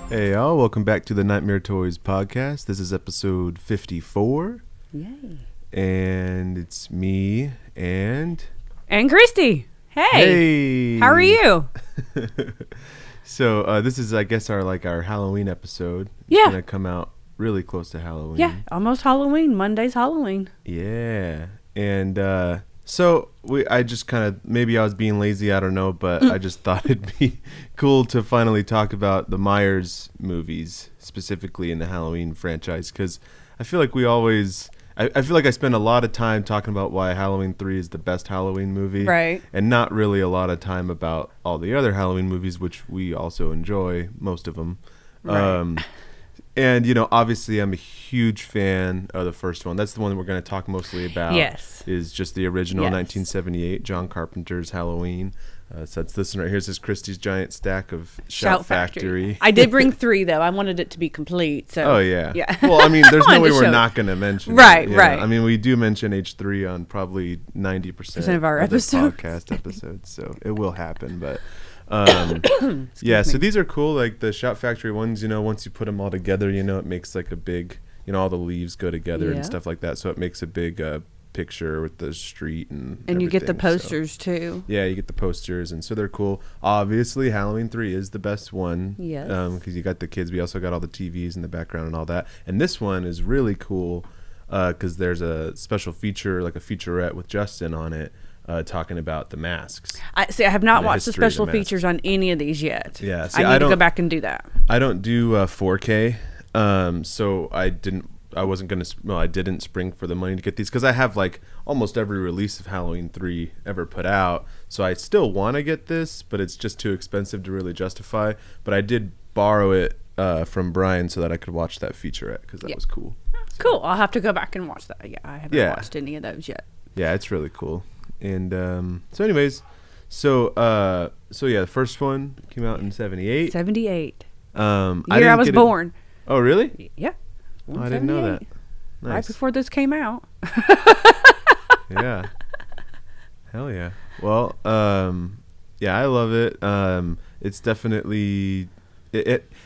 Hey y'all, welcome back to the Nightmare Toys podcast. This is episode 54. Yay. And it's me and Kristy. Hey. How are you? So this is, I guess, our Halloween episode. Yeah. It's going to come out really close to Halloween. Yeah, almost Halloween. Monday's Halloween. Yeah. And so I just kind of, maybe I was being lazy, I don't know, but I just thought it'd be cool to finally talk about the Myers movies, specifically in the Halloween franchise, because I feel like we always, I feel like I spend a lot of time talking about why Halloween 3 is the best Halloween movie. Right. And not really a lot of time about all the other Halloween movies, which we also enjoy, most of them. Right. And, you know, obviously I'm a huge fan of the first one. That's the one that we're going to talk mostly about. Yes. Is just the original Yes. 1978 John Carpenter's Halloween. So that's this one right here. This is Kristy's giant stack of Shout Factory. I did bring 3, though. I wanted it to be complete. So. Oh, yeah. Yeah. Well, I mean, there's no way we're not going to mention Right, it. Yeah. right. I mean, we do mention H3 on probably 90% of our episodes. podcast episodes. So it will happen. But yeah, so these are cool. Like the Shout Factory ones, you know, once you put them all together, you know, it makes like a big, you know, all the leaves go together and stuff like that. So it makes a big picture with the street and you get the everything. posters, too. Yeah, you get the posters, and so they're cool. Obviously, Halloween 3 is the best one. Yes. Because you got the kids. We also got all the TVs in the background and all that. And this one is really cool because there's a special feature, like a featurette with Justin on it, talking about the masks. I have not watched the history of special the masks. features on any of these yet. Yeah, see, I need to go back and do that. I don't do 4K, so I didn't spring for the money to get these because I have like almost every release of Halloween 3 ever put out. So I still want to get this, but it's just too expensive to really justify. But I did borrow it from Brian so that I could watch that featurette because that was cool. So. Cool. I'll have to go back and watch that. Yeah, I haven't watched any of those yet. Yeah, it's really cool. And so anyways, so yeah, the first one came out in 78. 78. Year I was born. Oh, really? Yeah. Oh, I didn't know that. Nice. Right before this came out. Yeah. Hell yeah. Well, yeah, I love it. It's definitely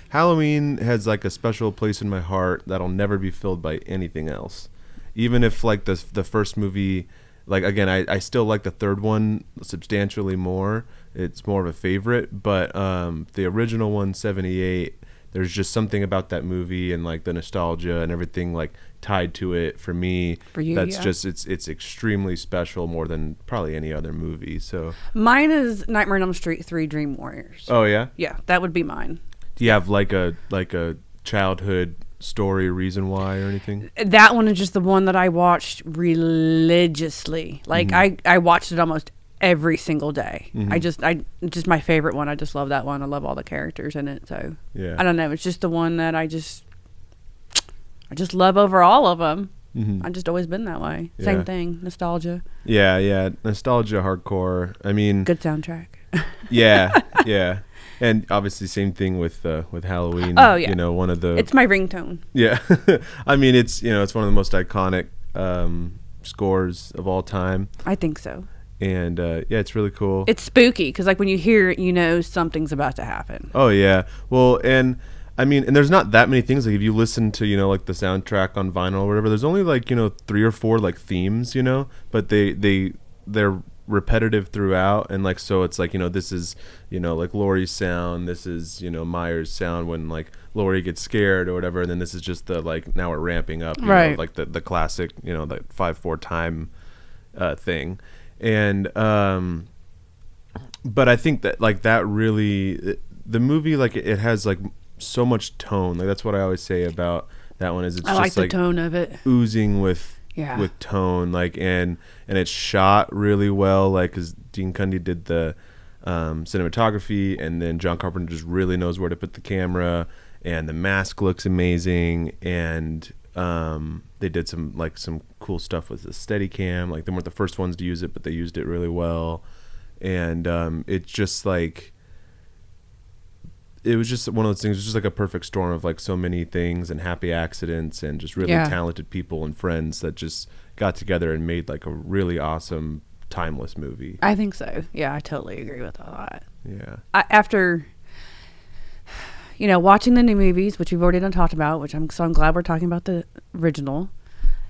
Halloween has like a special place in my heart that'll never be filled by anything else. Even if like the first movie, like again, I still like the third one substantially more. It's more of a favorite, but the original one, 78, there's just something about that movie and like the nostalgia and everything like tied to it for me. For you, that's yeah. just it's extremely special, more than probably any other movie. So mine is Nightmare on Elm Street 3: Dream Warriors. Oh yeah? Yeah, that would be mine. Do you have like a childhood story reason why or anything? That one is just the one that I watched religiously. Like I watched it almost every single day. Just my favorite one. I just love that one. I love all the characters in it. So yeah, I don't know. It's just the one that I just love over all of them. I've just always been that way. Yeah. Same thing. Nostalgia. Yeah. Nostalgia hardcore. I mean, Good soundtrack. yeah. And obviously same thing with Halloween. Oh yeah. You know, one of the It's my ringtone. Yeah. I mean, it's, you know, it's one of the most iconic scores of all time. I think so. And yeah, it's really cool. It's spooky because like when you hear it, you know something's about to happen. Oh yeah. Well, and I mean, and there's not that many things. Like if you listen to, you know, like the soundtrack on vinyl or whatever, there's only like, you know, 3 or 4 like themes, you know, but they're repetitive throughout. And like, so it's like, you know, this is, you know, like Laurie's sound. This is, you know, Myers' sound when like Laurie gets scared or whatever. And then this is just the like, now we're ramping up, you know, like the classic, you know, the 5/4 time thing. And but I think that like that really the movie, like it has like so much tone. Like that's what I always say about that one is it's I just like the tone of it, oozing with tone, like and it's shot really well, like because Dean Cundy did the cinematography, and then John Carpenter just really knows where to put the camera, and the mask looks amazing, and they did some cool stuff with the Steadicam. Like they weren't the first ones to use it, but they used it really well. And it's just like it was just one of those things. It was just like a perfect storm of like so many things and happy accidents and just really talented people and friends that just got together and made like a really awesome, timeless movie. I think so. Yeah, I totally agree with all that. Yeah. After watching the new movies, which we've already done talked about, I'm glad we're talking about the original.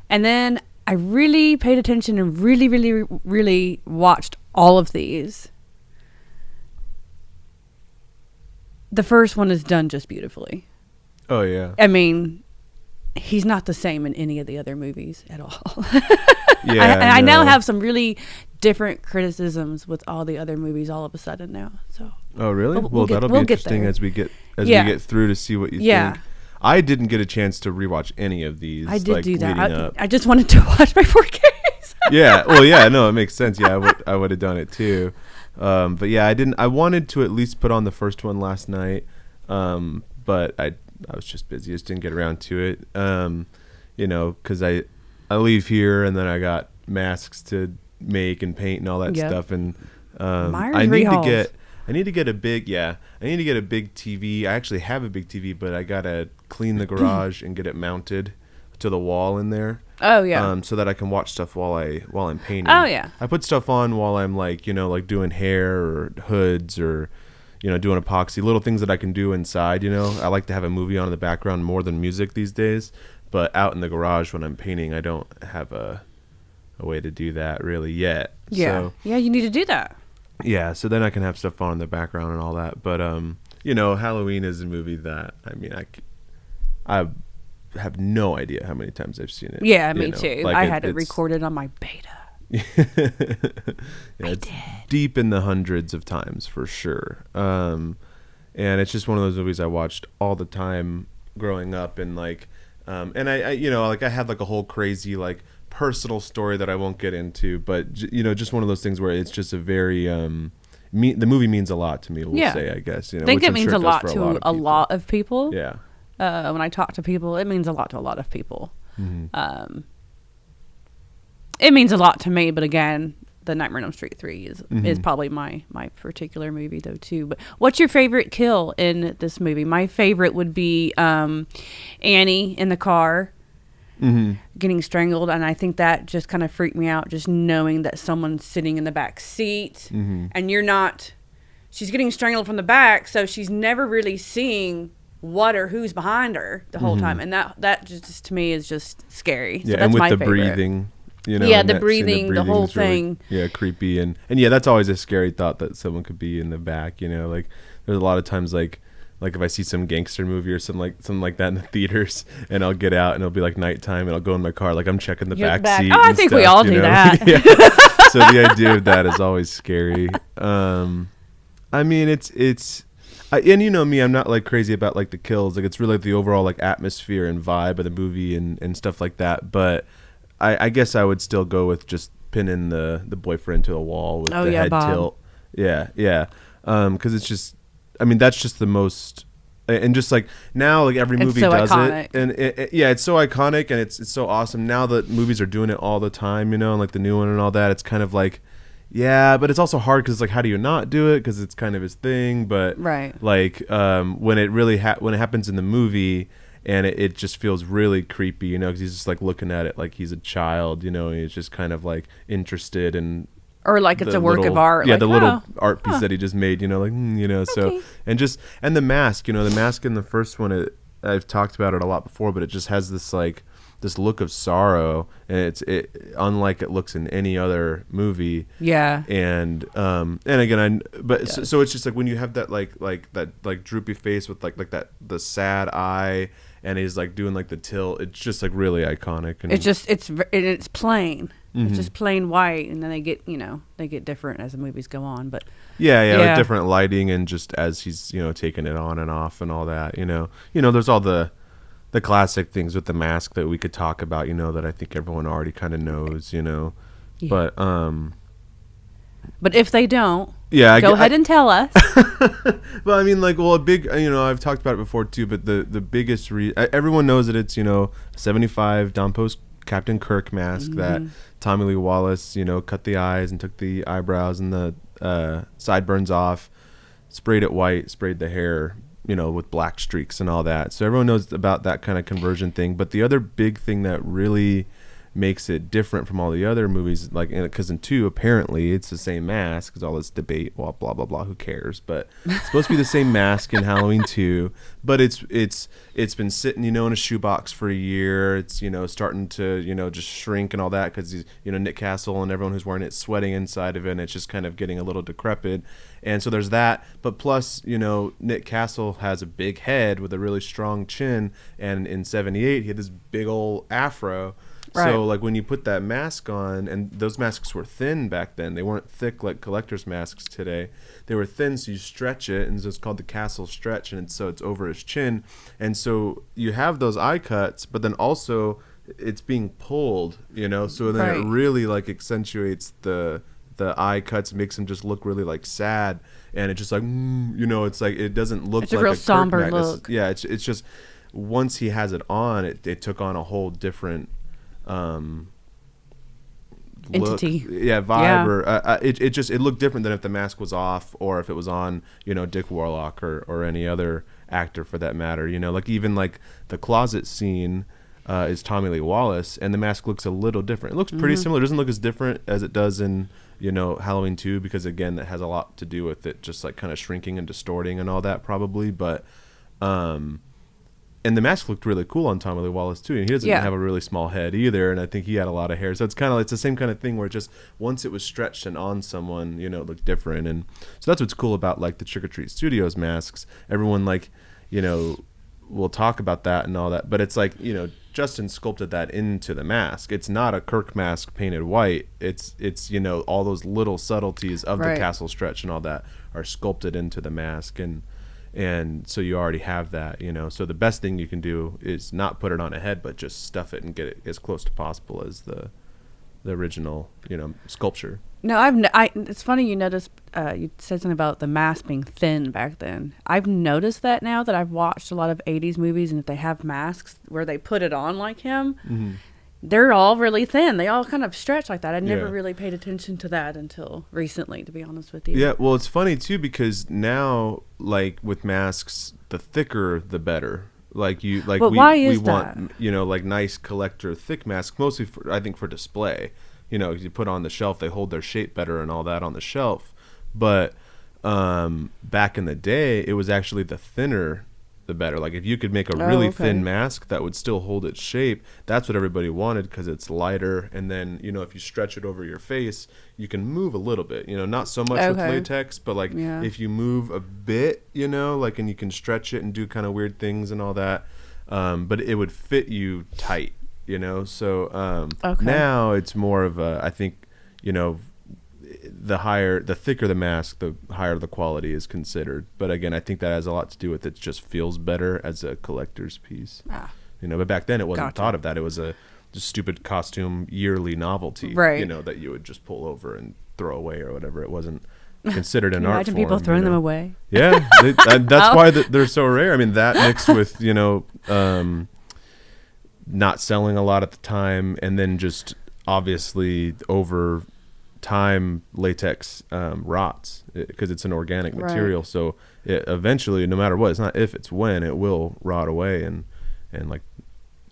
And then I really paid attention and really, really, really watched all of these. The first one is done just beautifully. Oh, yeah. I mean, he's not the same in any of the other movies at all. Yeah, I now have some really different criticisms with all the other movies all of a sudden now. So. Oh, really? Well, that'll be interesting as we get through to see what you think. I didn't get a chance to rewatch any of these. I did do that. I just wanted to watch my 4Ks. Yeah. Well, yeah. No, it makes sense. Yeah, I would have done it too. But yeah, I didn't. I wanted to at least put on the first one last night, but I was just busy. I just didn't get around to it. Because I leave here and then I got masks to make and paint and all that stuff. And I need to get a big TV. I actually have a big TV, but I gotta clean the garage and get it mounted to the wall in there. Oh yeah. So that I can watch stuff while I'm painting. Oh yeah. I put stuff on while I'm like doing hair or hoods or doing epoxy, little things that I can do inside. I like to have a movie on in the background more than music these days. But out in the garage when I'm painting, I don't have a way to do that really yet. Yeah. So, yeah, you need to do that. Yeah, so then I can have stuff on in the background and all that. But Halloween is a movie that I have no idea how many times I've seen it. Yeah, me too. I had it recorded on my beta. It's deep in the hundreds of times for sure. And it's just one of those movies I watched all the time growing up, and and I had like a whole crazy like personal story that I won't get into, but just one of those things where it's just a very the movie means a lot to me. We'll say, I guess. I think it means a lot to a lot of people. Yeah. When I talk to people, it means a lot to a lot of people. Mm-hmm. It means a lot to me, but again, the Nightmare on Elm Street 3 is probably my particular movie though too. But what's your favorite kill in this movie? My favorite would be Annie in the car getting strangled, and I think that just kind of freaked me out, just knowing that someone's sitting in the back seat and you're not. She's getting strangled from the back, so she's never really seeing what or who's behind her the whole time, and that just to me is just scary. So yeah, that's and with my the favorite. Breathing. The breathing, the whole thing. Really, creepy. And yeah, that's always a scary thought that someone could be in the back, like there's a lot of times like if I see some gangster movie or something like that in the theaters, and I'll get out and it'll be like nighttime and I'll go in my car, like I'm checking the back seat. Oh, I think we all do that. So the idea of that is always scary. I mean, it's and me, I'm not like crazy about like the kills. Like it's really like the overall like atmosphere and vibe of the movie and stuff like that. But I guess I would still go with just pinning the boyfriend to the wall with the head Bob. tilt. Yeah. Because it's just, I mean, that's just the most, and just like now, like every movie so does iconic. it, and it's so iconic and it's so awesome. Now that movies are doing it all the time, and like the new one and all that, it's kind of like, yeah, but it's also hard because like, how do you not do it? Because it's kind of his thing. But like when it really when it happens in the movie. And it just feels really creepy, because he's just like looking at it like he's a child, and he's just kind of like interested in, or like it's a work of art. Yeah, like, the little art piece that he just made, So and the mask, the mask in the first one, I've talked about it a lot before, but it just has this like this look of sorrow, and it's unlike it looks in any other movie. Yeah. And again, so it's just like when you have that like that like droopy face with like that the sad eye. And he's like doing like the tilt. It's just like really iconic. And it's plain. It's just plain white, and then they get different as the movies go on. But yeah, like different lighting, and just as he's taking it on and off and all that. There's all the classic things with the mask that we could talk about. That I think everyone already kind of knows. Yeah. But if they don't, go ahead and tell us. Well, I mean, like, a big, I've talked about it before too, but the biggest everyone knows that it's, 75 Don Post Captain Kirk mask that Tommy Lee Wallace, cut the eyes and took the eyebrows and the sideburns off, sprayed it white, sprayed the hair, with black streaks and all that. So everyone knows about that kind of conversion thing. But the other big thing that really makes it different from all the other movies, like because in 2 apparently it's the same mask, because all this debate, well, blah blah blah, who cares, but it's supposed to be the same mask in Halloween 2, but it's been sitting, in a shoebox for a year. It's starting to just shrink and all that, because Nick Castle and everyone who's wearing it's sweating inside of it, and it's just kind of getting a little decrepit. And so there's that, but plus Nick Castle has a big head with a really strong chin, and in 78 he had this big old afro. Right. So like when you put that mask on, and those masks were thin back then, they weren't thick like collector's masks today. They were thin, so you stretch it, and so it's called the Castle stretch, and so it's over his chin. And so you have those eye cuts, but then also it's being pulled, so then it really like accentuates the eye cuts, makes him just look really like sad, and it's just like it's like it doesn't look it's like a real somber look. Yeah, it's just once he has it on, it took on a whole different entity, vibe, or it looked different than if the mask was off, or if it was on Dick Warlock or any other actor for that matter. Like even like the closet scene is Tommy Lee Wallace, and the mask looks a little different. It looks pretty similar. It doesn't look as different as it does in Halloween 2, because again that has a lot to do with it just like kind of shrinking and distorting and all that probably, but and the mask looked really cool on Tommy Lee Wallace too, and he doesn't have a really small head either, and I think he had a lot of hair, so it's the same kind of thing where just once it was stretched and on someone, it looked different. And so that's what's cool about like the Trick or Treat Studios masks. Everyone like will talk about that and all that, but it's like Justin sculpted that into the mask. It's not a Kirk mask painted white. It's all those little subtleties of the Castle stretch and all that are sculpted into the mask, and so you already have that, so the best thing you can do is not put it on a head, but just stuff it and get it as close to possible as the original sculpture. No, it's funny you noticed, you said something about the mask being thin back then. I've noticed that now that I've watched a lot of 80s movies, and if they have masks where they put it on like him, they're all really thin. They all kind of stretch like that. I never really paid attention to that until recently, to be honest with you. Yeah, well, it's funny too, because now, like with masks, the thicker the better. Like why is we want like nice collector thick masks, mostly I think for display. You put on the shelf, they hold their shape better and all that on the shelf. But back in the day, it was actually the thinner the better. Like if you could make a really thin mask that would still hold its shape, that's what everybody wanted, because it's lighter. And then if you stretch it over your face, you can move a little bit, not so much with latex, but like if you move a bit, like, and you can stretch it and do kind of weird things and all that, but it would fit you tight, so now it's more of a, I think the thicker the mask, the higher the quality is considered. But again, I think that has a lot to do with it just feels better as a collector's piece. But back then it wasn't thought of that. It was a just stupid costume yearly novelty, that you would just pull over and throw away or whatever. It wasn't considered an art form. Imagine people throwing them away. Yeah, that's why they're so rare. I mean, that mixed with not selling a lot at the time, and then just obviously over time latex rots, because it's an organic material, so it eventually, no matter what, it's not if, it's when, it will rot away and like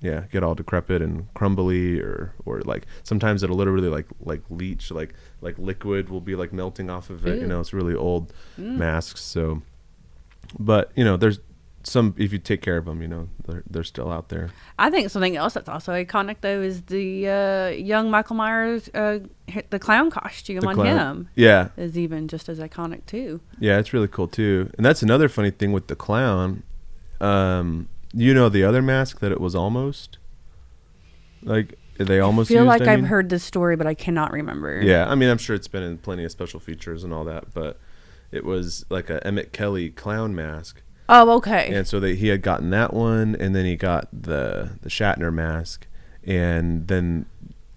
get all decrepit and crumbly, or like sometimes it'll literally like leach, like liquid will be like melting off of it. It's really old masks. So but there's some, if you take care of them, they're still out there. I think something else that's also iconic though is the young Michael Myers, the clown costume on him. Yeah, is even just as iconic too. Yeah, it's really cool too. And that's another funny thing with the clown. The other mask that it was almost like they almost. I feel like I've heard this story, but I cannot remember. Yeah, I mean, I'm sure it's been in plenty of special features and all that, but it was like a Emmett Kelly clown mask. Oh, okay. And so he had gotten that one, and then he got the Shatner mask, and then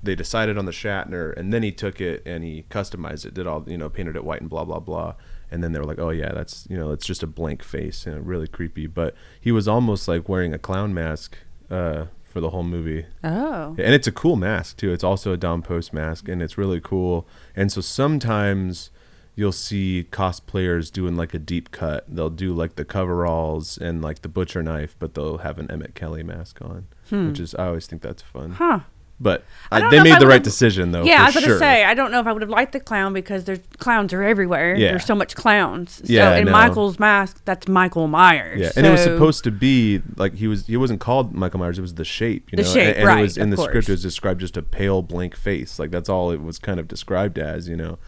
they decided on the Shatner, and then he took it and he customized it, did all, painted it white and blah, blah, blah. And then they were like, oh yeah, that's, it's just a blank face, really creepy. But he was almost like wearing a clown mask for the whole movie. Oh. And it's a cool mask too. It's also a Dom Post mask, and it's really cool. And so sometimes you'll see cosplayers doing like a deep cut. They'll do like the coveralls and like the butcher knife, but they'll have an Emmett Kelly mask on, which is, I always think that's fun. Huh. But they made the right decision, though. Yeah, I was going to say, I don't know if I would have liked the clown because clowns are everywhere. Yeah. There's so much clowns. So Yeah, in Michael's mask, that's Michael Myers. Yeah, and it was supposed to be like he wasn't called Michael Myers. It was the shape. You know? The shape, and right? It was in the course. script. It was described just a pale blank face. Like that's all it was kind of described as. You know,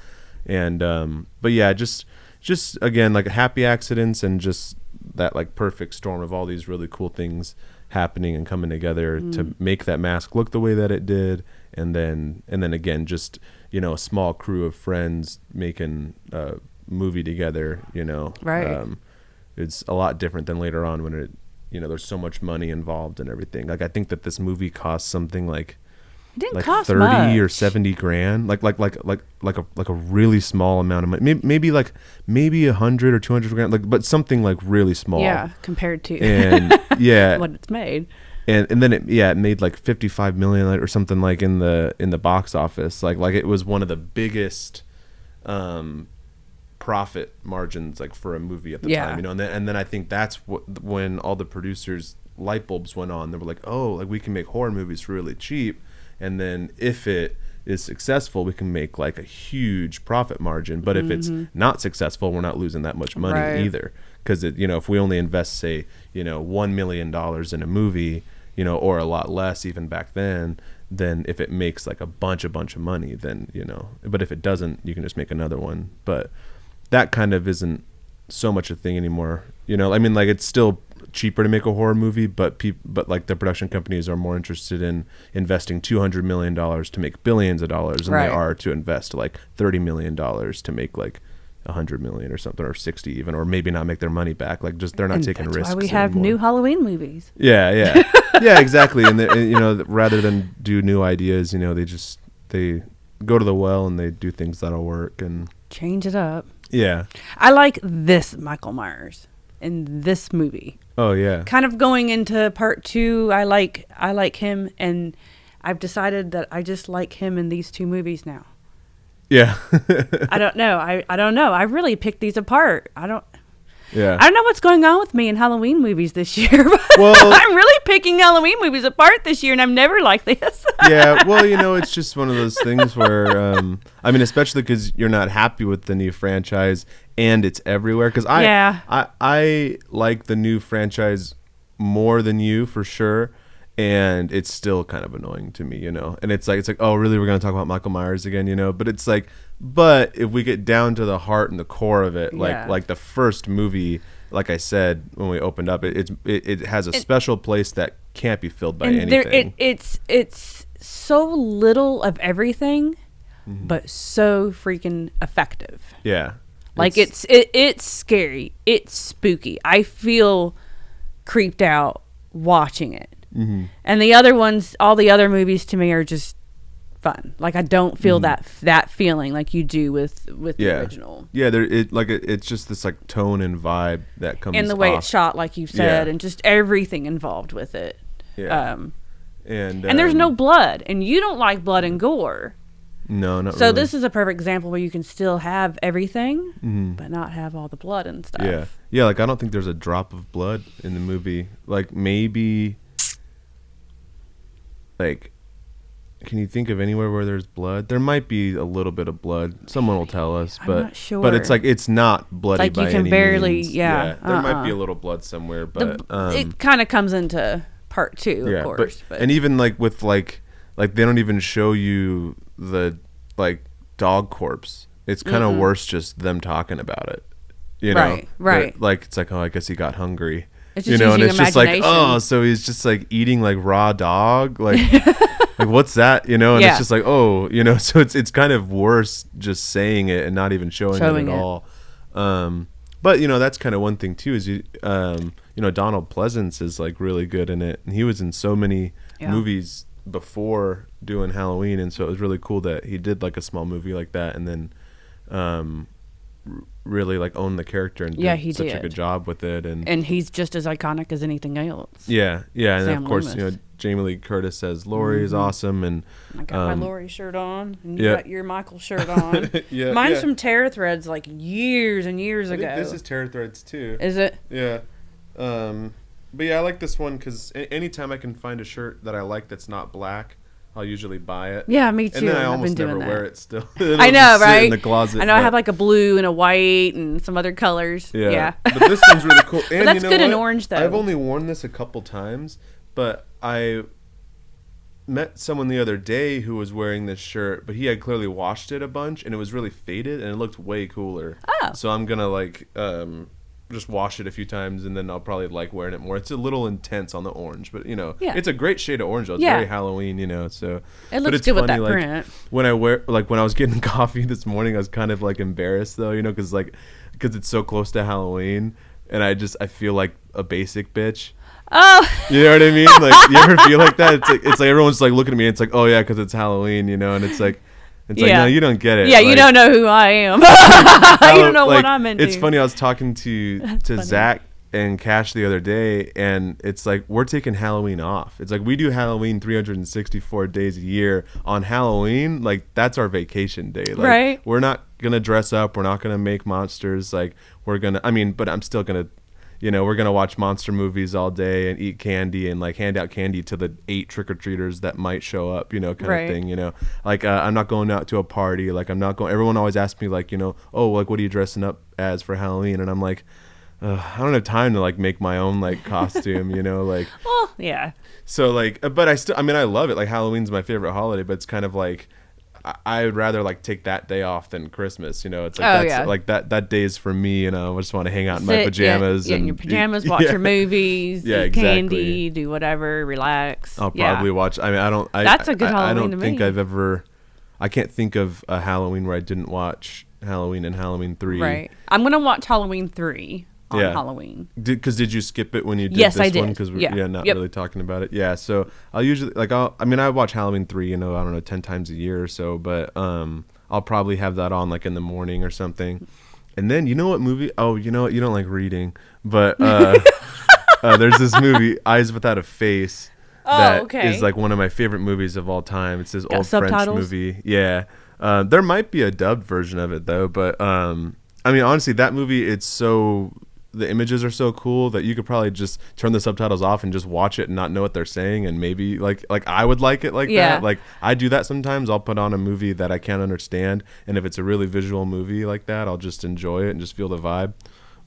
and but yeah, just again like happy accidents and just that like perfect storm of all these really cool things happening and coming together to make that mask look the way that it did. And then again, just, you know, a small crew of friends making a movie together, you know. Right. It's a lot different than later on when there's so much money involved and everything. Like I think that this movie cost something like it didn't like cost 30 much. or 70 grand, like a really small amount of money. Maybe 100 or 200 grand, but something like really small. Yeah, compared to and yeah, what it's made. And then it made like 55 million or something like in the box office. Like it was one of the biggest profit margins like for a movie at the time, you know. And then I think that's when all the producers light bulbs went on. They were like, oh, like we can make horror movies really cheap, and then if it is successful, we can make like a huge profit margin. But if it's not successful, we're not losing that much money either. Because if we only invest, say, $1 million in a movie, or a lot less even back then if it makes like a bunch of money, then, but if it doesn't, you can just make another one. But that kind of isn't so much a thing anymore. I mean, like it's still cheaper to make a horror movie, but like the production companies are more interested in investing $200 million to make billions of dollars than they are to invest like $30 million to make like 100 million or something, or 60 even, or maybe not make their money back. Like just they're not taking risks. That's why we have anymore. new Halloween movies. Yeah exactly. And rather than do new ideas, they go to the well and they do things that'll work and change it up. Yeah, I like this Michael Myers in this movie. Oh yeah, kind of going into part 2. I like him, and I've decided that I just like him in these 2 movies now. Yeah. I don't know. I don't know. I really picked these apart. I don't know what's going on with me in Halloween movies this year. Well, I'm really picking Halloween movies apart this year, and I'm never like this. Yeah, well, it's just one of those things where, I mean, especially because you're not happy with the new franchise and it's everywhere. Because I like the new franchise more than you for sure. And it's still kind of annoying to me, and it's like, oh, really? We're going to talk about Michael Myers again, but it's like, but if we get down to the heart and the core of it, like the first movie, like I said, when we opened up, it has a special place that can't be filled by anything. It's so little of everything, but so freaking effective. Yeah. Like it's scary. It's spooky. I feel creeped out watching it. Mm-hmm. And the other ones, all the other movies to me are just fun. Like I don't feel that feeling like you do with the original. Yeah, it's just this like tone and vibe that comes and the way off. it's shot, like you said, and just everything involved with it. Yeah. And there's no blood, and you don't like blood and gore. No, not so really. this is a perfect example where you can still have everything, but not have all the blood and stuff. Yeah. Like I don't think there's a drop of blood in the movie. Like maybe. Like, can you think of anywhere where there's blood? There might be a little bit of blood. Someone will tell us, but I'm not sure. But it's like it's not bloody like by you can any barely, means. yeah. There might be a little blood somewhere, but it kind of comes into part 2, of course. But and even like with like they don't even show you the like dog corpse. It's kind of worse just them talking about it. Right. But, like it's like, oh, I guess he got hungry. It's just and it's just like, oh, so he's just like eating like raw dog, like like what's that, and it's just like, oh, so it's kind of worse just saying it and not even showing it at all. But that's kind of one thing too is Donald Pleasance is like really good in it, and he was in so many movies before doing Halloween, and so it was really cool that he did like a small movie like that, and then really like owned the character and did such a good job with it, and he's just as iconic as anything else. And then of course Jamie Lee Curtis says Laurie is awesome, and I got my Laurie shirt on, and you got your Michael shirt on. Mine's from Terror Threads like years and years ago. I think this is Terror Threads too. Is it? Yeah. But yeah, I like this one because anytime I can find a shirt that I like that's not black, I'll usually buy it. Yeah, me too. And then I I've almost been never doing wear that. it still. I know, right? In the closet. I know I have like a blue and a white and some other colors. Yeah. But this one's really cool. And that's you know good what? in orange, though. I've only worn this a couple times, but I met someone the other day who was wearing this shirt, but he had clearly washed it a bunch, and it was really faded, and it looked way cooler. Oh. So I'm going to, like, just wash it a few times, and then I'll probably like wearing it more. It's a little intense on the orange, but, you know, it's a great shade of orange, though. It's very Halloween, you know, so. It looks good with that print. When I was getting coffee this morning, I was kind of, like, embarrassed, though, you know, because it's so close to Halloween, and I feel like a basic bitch. Oh, you know what I mean? Like, you ever feel like that? It's like everyone's like looking at me. And it's like, oh yeah, because it's Halloween, you know. And it's like, no, you don't get it. Yeah, like, you don't know who I am. You don't know what I'm into. It's funny. I was talking to Zach and Cash the other day, and it's like we're taking Halloween off. It's like we do Halloween 364 days a year. On Halloween, like that's our vacation day. Like, right. We're not gonna dress up. We're not gonna make monsters. Like we're gonna. I mean, but I'm still gonna. You know, we're going to watch monster movies all day and eat candy and, like, hand out candy to the 8 trick-or-treaters that might show up, you know, kind of thing, you know. Like, I'm not going out to a party. Like, I'm not going – everyone always asks me, like, you know, oh, like, what are you dressing up as for Halloween? And I'm like, I don't have time to, like, make my own, like, costume, you know, like – well, yeah. So, like – but I love it. Like, Halloween's my favorite holiday, but it's kind of like – I would rather like take that day off than Christmas, you know. It's like like that day is for me, and I just want to hang out in my pajamas. Yeah, in your pajamas, watch your movies, eat candy, do whatever, relax. I'll probably watch. I mean, That's a good Halloween to me. I don't think I can't think of a Halloween where I didn't watch Halloween and Halloween 3. Right. I'm gonna watch Halloween 3 on Halloween. Did you skip it when you did this one? I did. Because we're not really talking about it. Yeah, so I'll usually I watch Halloween 3, you know, I don't know, 10 times a year or so, but I'll probably have that on like in the morning or something. And then you know what movie? Oh, you know what? You don't like reading, but there's this movie, Eyes Without a Face, that is like one of my favorite movies of all time. It's this old French movie. Yeah. There might be a dubbed version of it though, but I mean, honestly, that movie, the images are so cool that you could probably just turn the subtitles off and just watch it and not know what they're saying, and maybe like I would like it like that. Like I do that sometimes. I'll put on a movie that I can't understand, and if it's a really visual movie like that, I'll just enjoy it and just feel the vibe.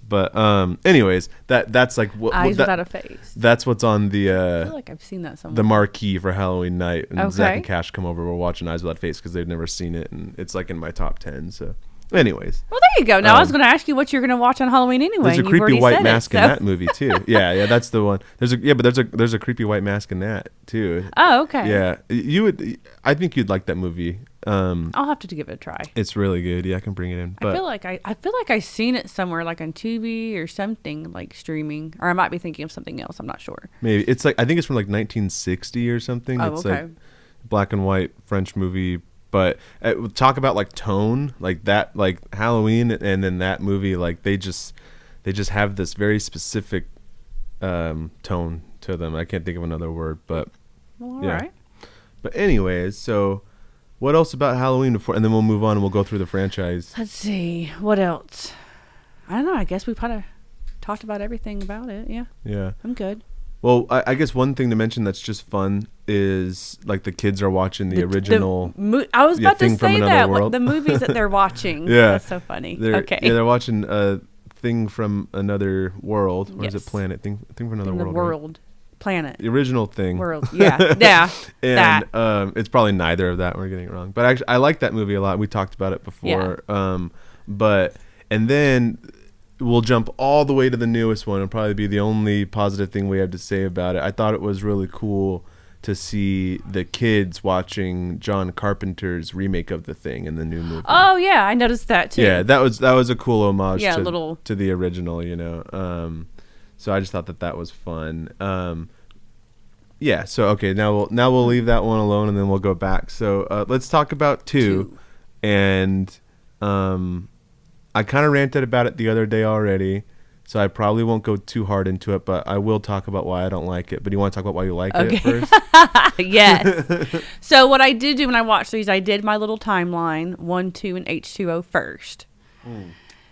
But anyways, that's like Eyes Without a Face. That's what's on the I feel like I've seen that somewhere. The marquee for Halloween night, and Zach and Cash come over. We're watching Eyes Without a Face because they've never seen it, and it's like in my top 10. So. Anyways. Well, there you go. Now I was going to ask you what you're going to watch on Halloween anyway. There's a creepy white mask in that movie too. Yeah, that's the one. There's a creepy white mask in that too. Oh, okay. Yeah, I think you'd like that movie. I'll have to give it a try. It's really good. Yeah, I can bring it in. But I feel like I seen it somewhere, like on Tubi or something, like streaming, or I might be thinking of something else. I'm not sure. Maybe it's like I think it's from like 1960 or something. Oh, it's okay. like black and white French movie. But talk about like tone, like that, like Halloween and then that movie, like they just have this very specific tone to them. I can't think of another word, but all right. But anyways, so what else about Halloween and then we'll move on and we'll go through the franchise. Let's see what else. I don't know. I guess we kind of talked about everything about it. Yeah. I'm good. Well, I guess one thing to mention that's just fun is like the kids are watching the original. I was about to say that world. the movies that they're watching. Yeah, that's so funny. They're watching a Thing from Another World, or is it Planet? Thing from Another World. Right? Planet. The original Thing. World. Yeah. And it's probably neither of that. We're getting it wrong, but actually, I like that movie a lot. We talked about it before. Yeah. And then. We'll jump all the way to the newest one. It'll probably be the only positive thing we have to say about it. I thought it was really cool to see the kids watching John Carpenter's remake of The Thing in the new movie. Oh yeah, I noticed that too. Yeah, that was a cool homage to the original, you know. So I just thought that was fun. Yeah. So okay, now we'll leave that one alone and then we'll go back. So let's talk about two. And I kind of ranted about it the other day already, so I probably won't go too hard into it, but I will talk about why I don't like it. But do you want to talk about why you like it first? Yes. So what I did do when I watched these, I did my little timeline, 1, 2, and H2O first.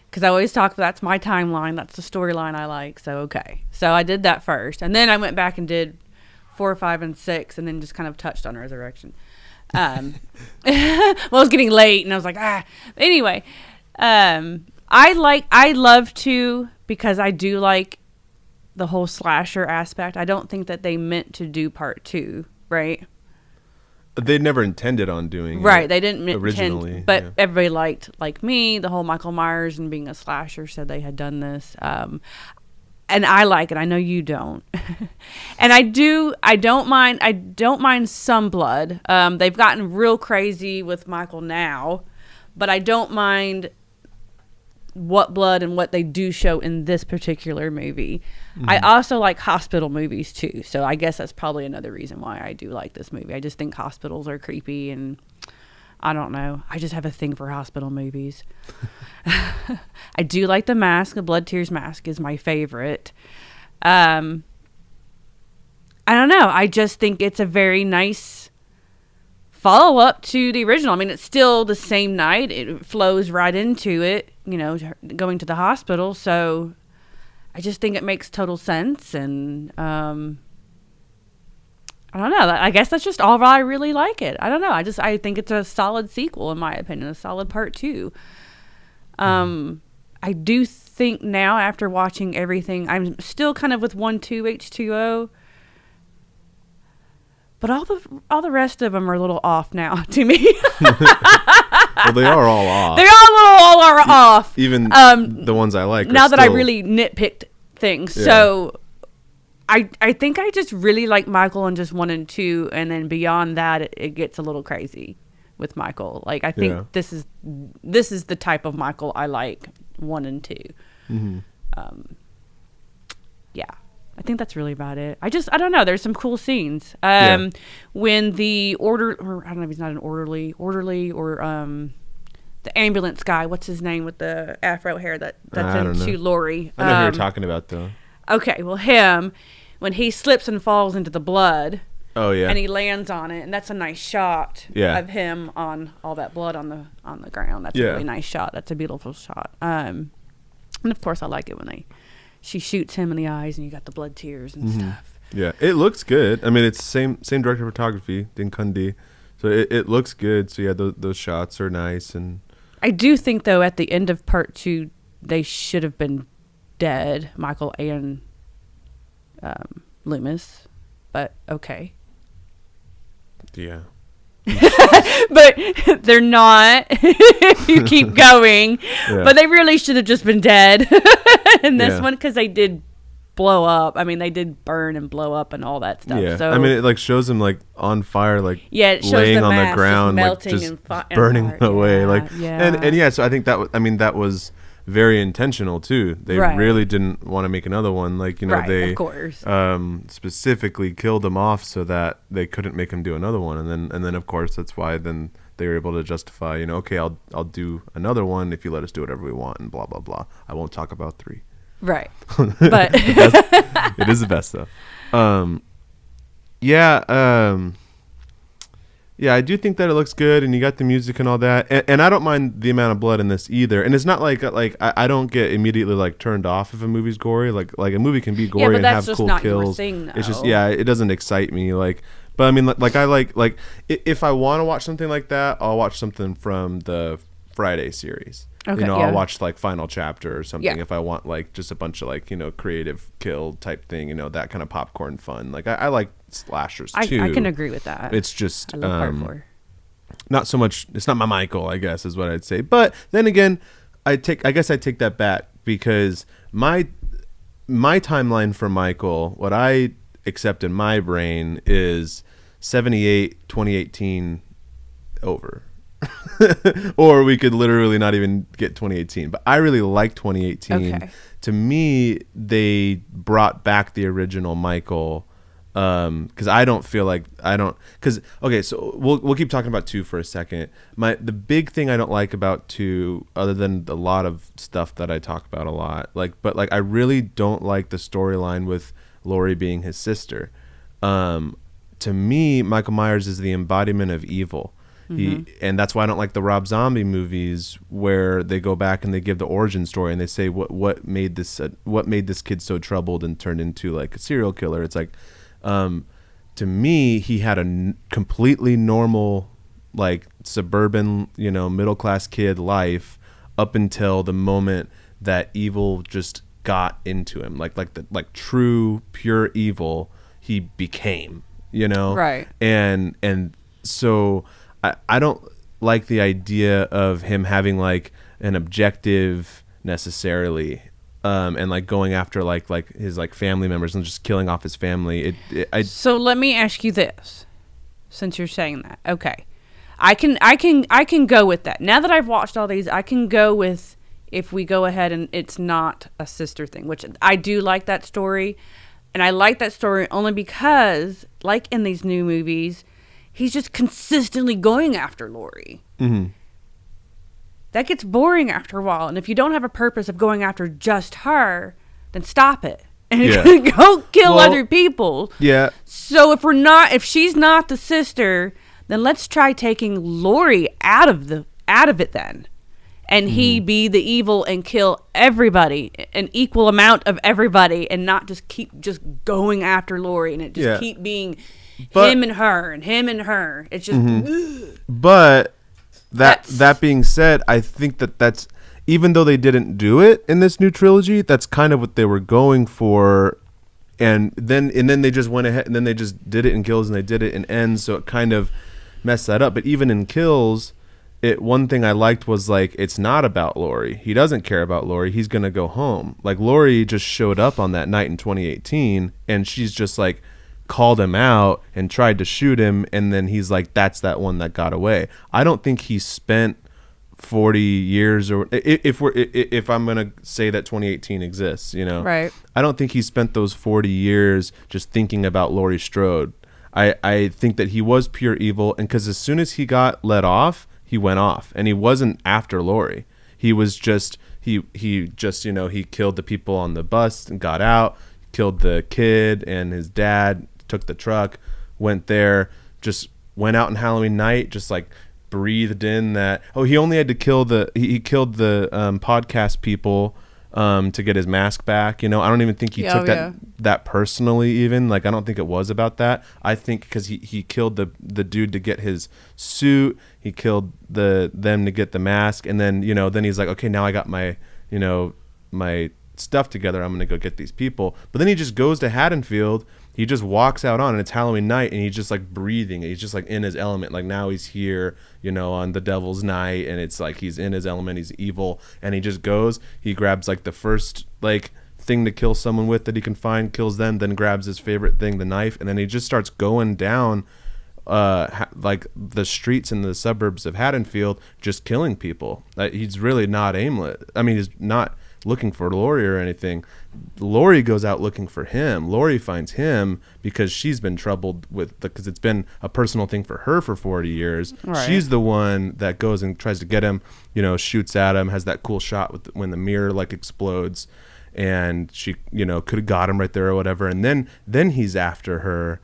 Because I always talk, that's my timeline. That's the storyline I like. So, okay. So I did that first. And then I went back and did 4, 5, and 6, and then just kind of touched on Resurrection. Well, it was getting late, and I was like, Anyway, I love 2 because I do like the whole slasher aspect. I don't think that they meant to do part 2, right? They never intended on doing it. Right, they didn't originally, but everybody liked, like me, the whole Michael Myers and being a slasher, said they had done this. And I like it. I know you don't. And I don't mind some blood. They've gotten real crazy with Michael now, but I don't mind what blood and what they do show in this particular movie. Mm-hmm. I also like hospital movies too, so I guess that's probably another reason why I do like this movie. I just think hospitals are creepy, and I don't know. I just have a thing for hospital movies. I do like the mask. The Blood Tears mask is my favorite. I don't know. I just think it's a very nice follow-up to the original. I mean, it's still the same night. It flows right into it, going to the hospital. So I just think it makes total sense. And I don't know. I guess that's just all I really like it. I don't know. I think it's a solid sequel, in my opinion, a solid part 2. I do think now, after watching everything, I'm still kind of with 1, 2, H2O. But all the rest of them are a little off now to me. Well, they are all off. They all are off. Even the ones I like. Now that I really nitpicked things. Yeah. So I think I just really like Michael in just 1 and 2. And then beyond that, it gets a little crazy with Michael. Like, I think this is the type of Michael I like, 1 and 2. Mm-hmm. Yeah. I think that's really about it. I don't know. There's some cool scenes. When the I don't know if he's not an orderly or the ambulance guy, what's his name with the afro hair that's into Laurie. I know who you're talking about, though. Okay, well, him, when he slips and falls into the blood. Oh, yeah. And he lands on it, and that's a nice shot of him on all that blood on the ground. That's a really nice shot. That's a beautiful shot. And of course, I like it when she shoots him in the eyes, and you got the blood tears and stuff. Yeah, it looks good. I mean, it's same director of photography, Dylan, so it looks good. So yeah, those shots are nice. And I do think, though, at the end of part 2, they should have been dead, Michael and Loomis. But okay. Yeah. But they're not. You keep going. Yeah. But they really should have just been dead in this one, because they did blow up. I mean, they did burn and blow up and all that stuff. Yeah. So I mean, it shows them like on fire, like it shows laying the on the ground, melting like just and burning away. Yeah, like and yeah. So I think that was very intentional too. They really didn't want to make another one. Like, they of course. Specifically killed him off so that they couldn't make him do another one. And then of course that's why then they were able to justify, okay, I'll do another one if you let us do whatever we want and blah blah blah. I won't talk about 3. Right. But it is the best though. Yeah, I do think that it looks good, and you got the music and all that, and I don't mind the amount of blood in this either. And it's not like I don't get immediately like turned off if a movie's gory. Like a movie can be gory and have cool kills. It's just it doesn't excite me. Like, but I mean, like I like if I want to watch something like that, I'll watch something from the Friday series. Okay, I'll watch like Final Chapter or something if I want like just a bunch of like creative kill type thing. That kind of popcorn fun. Like I like slashers too. I can agree with that. It's just I love part 4. Not so much. It's not my Michael, I guess, is what I'd say. But then again, I guess I take that back, because my timeline for Michael, what I accept in my brain is 78, 2018 over. Or we could literally not even get 2018, but I really like 2018. Okay. To me, they brought back the original Michael, because I don't feel like so we'll keep talking about 2 for a second. The big thing I don't like about 2, other than a lot of stuff that I talk about a lot, but I really don't like the storyline with Laurie being his sister. To me, Michael Myers is the embodiment of evil. And that's why I don't like the Rob Zombie movies, where they go back and they give the origin story and they say what made this kid so troubled and turned into like a serial killer. It's like, to me, he had a completely normal, like suburban, middle class kid life up until the moment that evil just got into him, like true pure evil he became, Right. And so I don't like the idea of him having like an objective necessarily, and like going after like his like family members and just killing off his family. So let me ask you this, since you're saying that. Okay, I can go with that. Now that I've watched all these, I can go with if we go ahead and it's not a sister thing, which I do like that story. And I like that story only because, like in these new movies, he's just consistently going after Lori. Mm-hmm. That gets boring after a while. And if you don't have a purpose of going after just her, then stop it. And go kill other people. Yeah. So if she's not the sister, then let's try taking Lori out of it then. And he be the evil and kill everybody, an equal amount of everybody, and not just keep just going after Lori, and it just keep being him and her and him and her. It's just. But that being said, I think that's, even though they didn't do it in this new trilogy, that's kind of what they were going for, and then they just went ahead and then they just did it in Kills and they did it in Ends, so it kind of messed that up. But even in Kills, one thing I liked was like, it's not about Lori. He doesn't care about Lori. He's gonna go home. Like Lori just showed up on that night in 2018, and she's just like called him out and tried to shoot him, and then he's like, that's that one that got away. I don't think he spent 40 years, or if I'm gonna say that 2018 exists, Right. I don't think he spent those 40 years just thinking about Laurie Strode. I think that he was pure evil, and because as soon as he got let off, he went off, and he wasn't after Lori. He was just he killed the people on the bus and got out, killed the kid and his dad, took the truck, went there, just went out on Halloween night, just like breathed in that. He only had to kill he killed the podcast people to get his mask back. I don't even think he took that personally, even. Like, I don't think it was about that. I think because he killed the dude to get his suit, he killed them to get the mask, and then then he's like, okay, now I got my my stuff together, I'm gonna go get these people. But then he just goes to Haddonfield, he just walks out on, and it's Halloween night, and he's just like breathing, he's just like in his element, like now he's here on the devil's night, and it's like he's in his element, he's evil, and he just goes, he grabs like the first like thing to kill someone with that he can find, kills them, then grabs his favorite thing, the knife, and then he just starts going down like the streets in the suburbs of Haddonfield, just killing people. He's really not aimless. I mean, he's not looking for Lori or anything. Lori goes out looking for him. Lori finds him because she's been troubled with because it's been a personal thing for her for 40 years. Right. She's the one that goes and tries to get him, shoots at him, has that cool shot with when the mirror like explodes, and she could have got him right there or whatever, and then he's after her,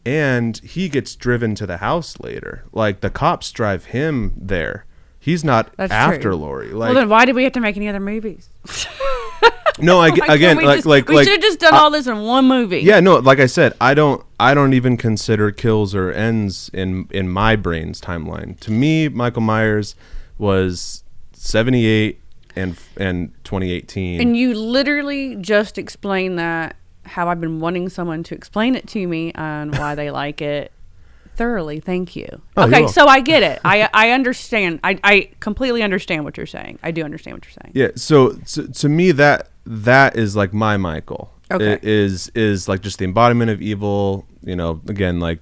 and he gets driven to the house later. Like the cops drive him there. He's not after Lori. Like, well, then why did we have to make any other movies? No, again, we should have just done all this in one movie. Yeah, no, like I said, I don't even consider Kills or Ends in my brain's timeline. To me, Michael Myers was 78 and 2018. And you literally just explained that, how I've been wanting someone to explain it to me on why they like it. Thoroughly, thank you. Okay, so I get it. I understand. I completely understand what you're saying. I do understand what you're saying. Yeah. So to me, that is like my Michael. Okay. It is like just the embodiment of evil. Again, like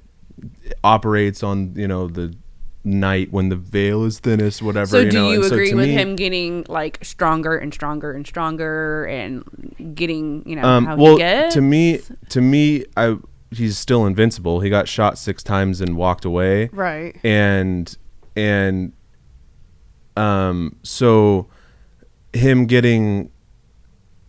operates on the night when the veil is thinnest, whatever. So do you agree with him getting like stronger and stronger and stronger and getting how he gets? To me, he's still invincible. He got shot 6 times and walked away. Right. And so him getting,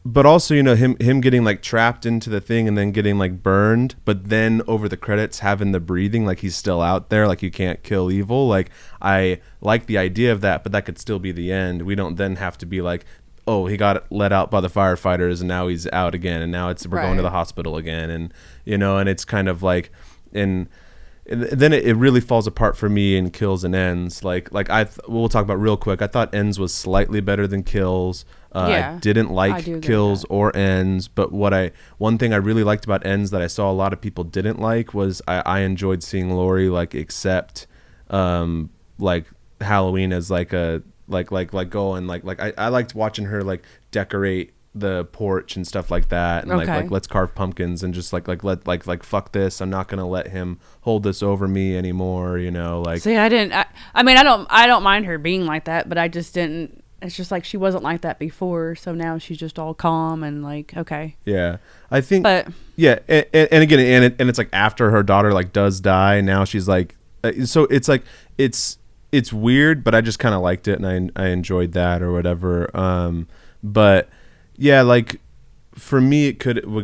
but also, him getting like trapped into the thing and then getting like burned, but then over the credits having the breathing, like he's still out there, like you can't kill evil. Like I like the idea of that, but that could still be the end. We don't then have to be like, oh, he got let out by the firefighters and now he's out again, and now we're going to the hospital again, and and it's kind of like, and then it really falls apart for me in Kills and Ends. We'll talk about real quick. I thought Ends was slightly better than Kills. I didn't like Kills or Ends, but one thing I really liked about Ends that I saw a lot of people didn't like was I enjoyed seeing Laurie accept Halloween as go and I liked watching her decorate the porch and stuff like that, and let's carve pumpkins and just fuck this, I'm not gonna let him hold this over me anymore, See, I don't mind her being like that, but I just didn't. It's just she wasn't like that before, so now she's just all calm and okay. Yeah, I think. But yeah, and again, and it's after her daughter does die, now she's so it's weird, but I just kind of liked it and I enjoyed that or whatever. But yeah, for me,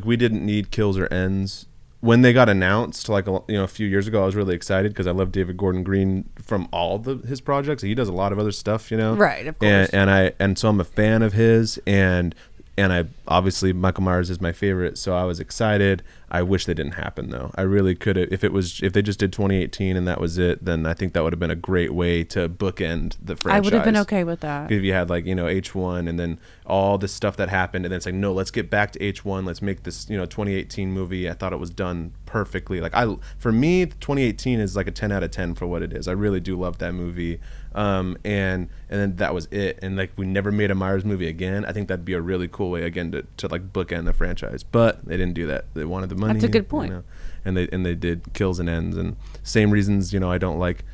we didn't need Kills or Ends. When they got announced, a few years ago, I was really excited because I love David Gordon Green from all his projects. He does a lot of other stuff, Right, of course. And so I'm a fan of his, and I obviously Michael Myers is my favorite, so I was excited. I wish they didn't happen though. I really could have. If they just did 2018 and that was it, then I think that would have been a great way to bookend the franchise. I would have been okay with that. If you had H1 and then all this stuff that happened, and then it's no, let's get back to H1. Let's make this 2018 movie. I thought it was done perfectly. For me, 2018 is a 10 out of 10 for what it is. I really do love that movie. And then that was it. And we never made a Myers movie again. I think that'd be a really cool way again to bookend the franchise. But they didn't do that. They wanted the money. That's a good point. And they did Kills and Ends, and same reasons. I don't like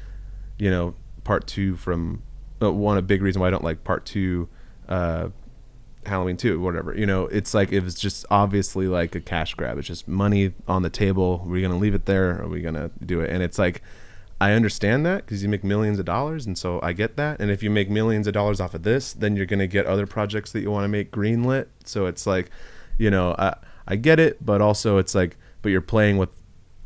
part 2 from a big reason why I don't like part 2 Halloween 2 whatever. It's it was just obviously a cash grab. It's just money on the table. Are we gonna leave it there, or are we gonna do it? And it's I understand that because you make millions of dollars, and so I get that. And if you make millions of dollars off of this, then you're going to get other projects that you want to make greenlit. So it's I get it, but also it's but you're playing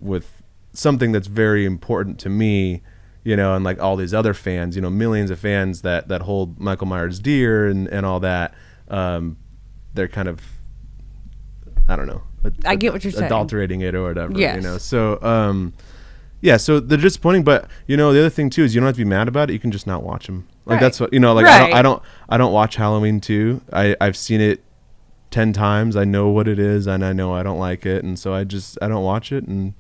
with something that's very important to me, and all these other fans, millions of fans that hold Michael Myers dear and all that. They're kind of, I don't know. I get what you're saying. Adulterating it or whatever, yes. So, yeah, so they're disappointing, but the other thing too is you don't have to be mad about it. You can just not watch them. Right. That's what Right. I don't watch Halloween 2. I've seen it 10 times. I know what it is, and I know I don't like it, and so I don't watch it, and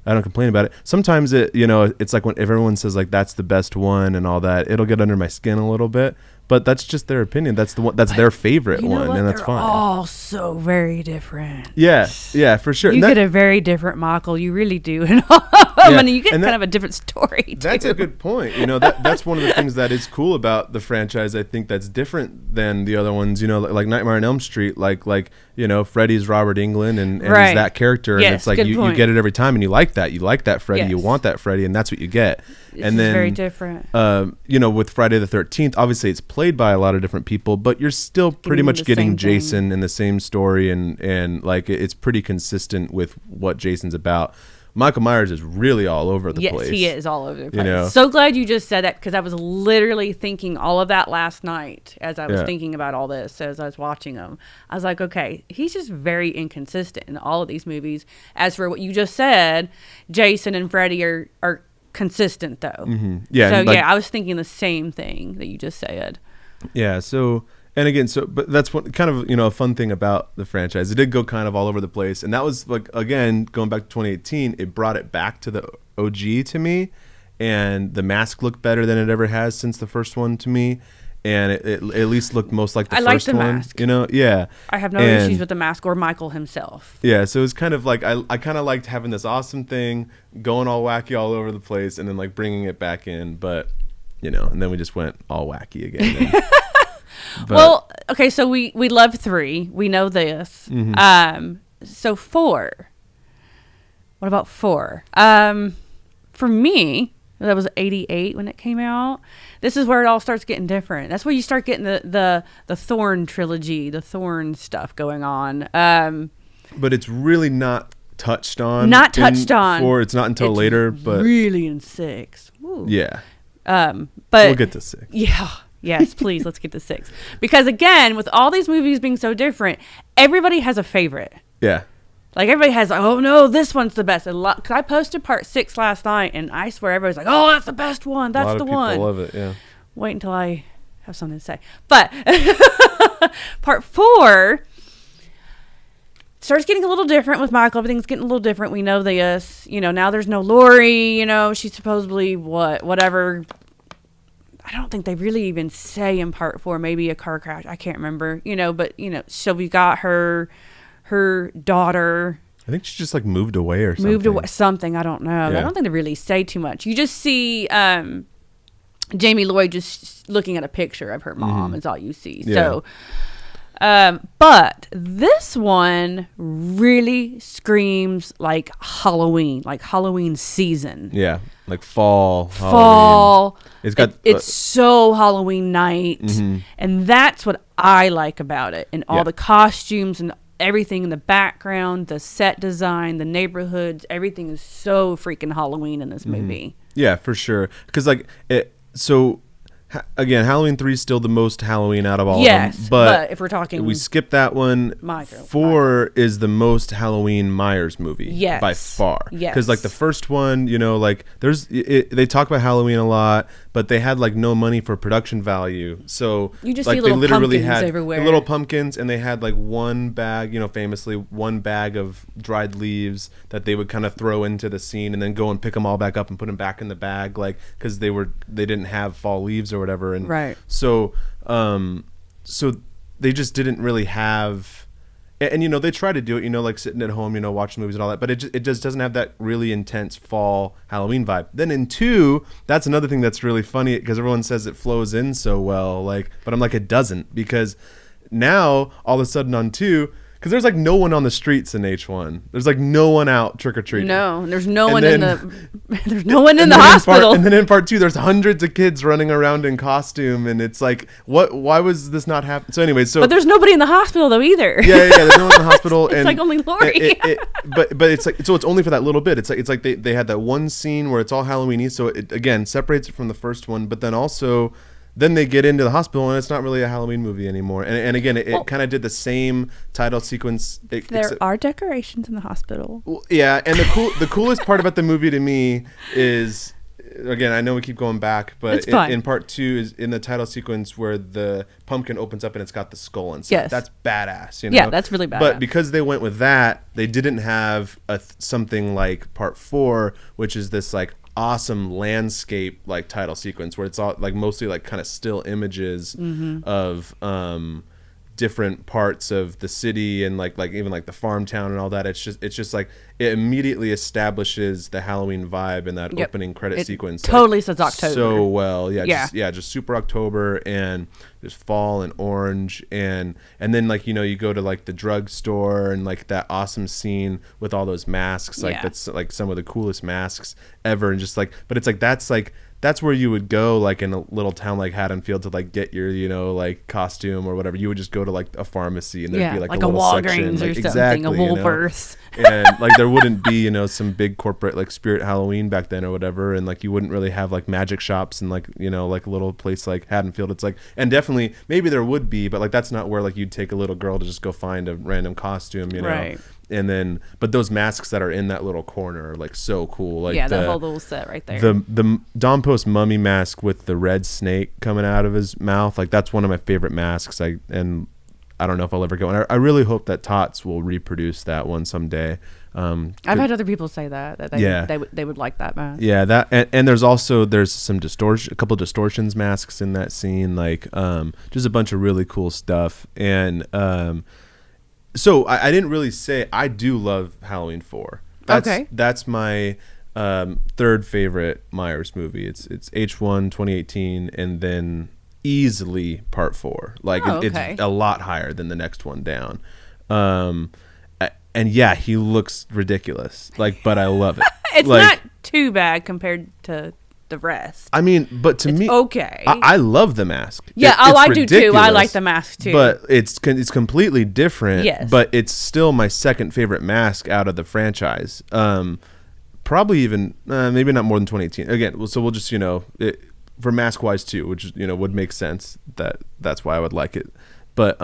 I don't complain about it. Sometimes it's when everyone says that's the best one and all that, it'll get under my skin a little bit. But that's just their opinion. That's their favorite one, and that's fine. All so very different. Yeah, for sure. You get a very different Michael. You really do. You get kind of a different story, too. That's a good point. That's one of the things that is cool about the franchise. I think that's different than the other ones. Like Nightmare on Elm Street. Freddy's Robert Englund and right. he's that character, yes, and it's you get it every time, and you like that. You like that Freddy. Yes. You want that Freddy, and that's what you get. It's very different. With Friday the 13th, obviously it's played by a lot of different people, but you're still pretty much getting Jason in the same story, and it's pretty consistent with what Jason's about. Michael Myers is really all over the place. Yes, he is all over the place. So glad you just said that, because I was literally thinking all of that last night as I was thinking about all this, as I was watching them. I was like, okay, he's just very inconsistent in all of these movies. As for what you just said, Jason and Freddy are consistent, though. Mm-hmm. Yeah. So, I was thinking the same thing that you just said. Yeah, so... And again, but that's what kind of, a fun thing about the franchise. It did go kind of all over the place. And that was, again, going back to 2018, it brought it back to the OG to me. And the mask looked better than it ever has since the first one to me. And it at least looked most like the first one. I like the mask. Yeah. I have no issues with the mask or Michael himself. Yeah, so it was kind of I kind of liked having this awesome thing, going all wacky all over the place, and then, bringing it back in. But, and then we just went all wacky again. Well, okay, so we love 3. We know this. Mm-hmm. So 4. What about 4? For me, that was 88 when it came out. This is where it all starts getting different. That's where you start getting the Thorn trilogy, the Thorn stuff going on. But it's really not touched on. Not touched on. 4. It's not until later. But really in 6. Woo. Yeah. But we'll get to 6. Yeah. Yes, please, let's get to 6. Because again, with all these movies being so different, everybody has a favorite. Yeah. Like, everybody has, like, oh, no, this one's the best. Because I posted part 6 last night, and I swear everybody's like, oh, that's the best one. That's the one. A lot of people love it, yeah. Wait until I have something to say. But part 4 starts getting a little different with Michael. Everything's getting a little different. We know this. Now there's no Lori. She's supposedly whatever. I don't think they really even say in part 4, maybe a car crash. I can't remember, but, so we got her daughter. I think she just like moved away or something. Something, I don't know. Yeah. I don't think they really say too much. You just see Jamie Lloyd just looking at a picture of her mom is all you see. Yeah. So, but this one really screams like Halloween season. Yeah, like fall. Halloween. It's so Halloween night, and that's what I like about it. And all the costumes and everything in the background, the set design, the neighborhoods, everything is so freaking Halloween in this movie. Yeah, for sure. Because again, Halloween 3 is still the most Halloween out of all of them. But if we're talking, we skip that one. 4 is the most Halloween Myers movie by far. Yes, because like the first one, they talk about Halloween a lot, but they had like no money for production value. So you just like see little pumpkins everywhere. Little pumpkins, and they had like one bag, famously one bag of dried leaves that they would kind of throw into the scene, and then go and pick them all back up and put them back in the bag, like because they didn't have fall leaves or whatever, and right. So they just didn't really have. And they try to do it, like sitting at home, watching movies and all that, but it just doesn't have that really intense fall Halloween vibe. Then in 2, that's another thing that's really funny because everyone says it flows in so well, but I'm like, it doesn't, because now all of a sudden on 2, because there's like no one on the streets in H1. There's like no one out trick or treating. No, there's no one in the hospital. And then in part 2, there's hundreds of kids running around in costume, and it's like, why was this not happening? So anyway, but there's nobody in the hospital though either. Yeah. There's no one in the hospital. It's like only Lori. But it's like, so it's only for that little bit. It's like they had that one scene where it's all Halloween-y, so it again separates it from the first one, but then also. Then they get into the hospital, and it's not really a Halloween movie anymore. And again, it kind of did the same title sequence. There are decorations in the hospital. Well, yeah, and the coolest part about the movie to me is, again, I know we keep going back, but in part 2 is in the title sequence where the pumpkin opens up and it's got the skull inside. Yes. That's badass. Yeah, that's really badass. But because they went with that, they didn't have something like part 4, which is this like awesome landscape like title sequence where it's all like mostly like kind of still images of different parts of the city and like even like the farm town and all that. It's just like it immediately establishes the Halloween vibe in that opening credit sequence. Totally says October so well. Just super October and just fall and orange and then like you go to like the drugstore and like that awesome scene with all those masks, like that's like some of the coolest masks ever, and just like, but it's like that's where you would go, like in a little town like Haddonfield, to like get your like costume or whatever. You would just go to like a pharmacy and there'd be like a little Walgreens section, or something, a Woolworths, and like there wouldn't be some big corporate like Spirit Halloween back then or whatever, and like you wouldn't really have like magic shops and like like a little place like Haddonfield. It's like, and definitely maybe there would be, but like that's not where like you'd take a little girl to just go find a random costume, right. And then, but those masks that are in that little corner are like so cool. Like the whole little set right there. The Don Post mummy mask with the red snake coming out of his mouth, like that's one of my favorite masks. And I don't know if I'll ever go. And I really hope that Tots will reproduce that one someday. I've had other people say that they would like that mask. Yeah, that and there's some a couple of distortions masks in that scene, like just a bunch of really cool stuff. And so I didn't really say I do love Halloween 4. That's my third favorite Myers movie. It's H1 2018, and then easily part 4. Like it's a lot higher than the next one down. And yeah, he looks ridiculous. Like, but I love it. It's like, not too bad compared to the rest. I mean, but to me, okay. I love the mask. Yeah, I do too. I like the mask too. But it's completely different. Yes. But it's still my second favorite mask out of the franchise. Probably even maybe not more than 2018. Again, so we'll just for mask wise too, which would make sense. That's why I would like it. But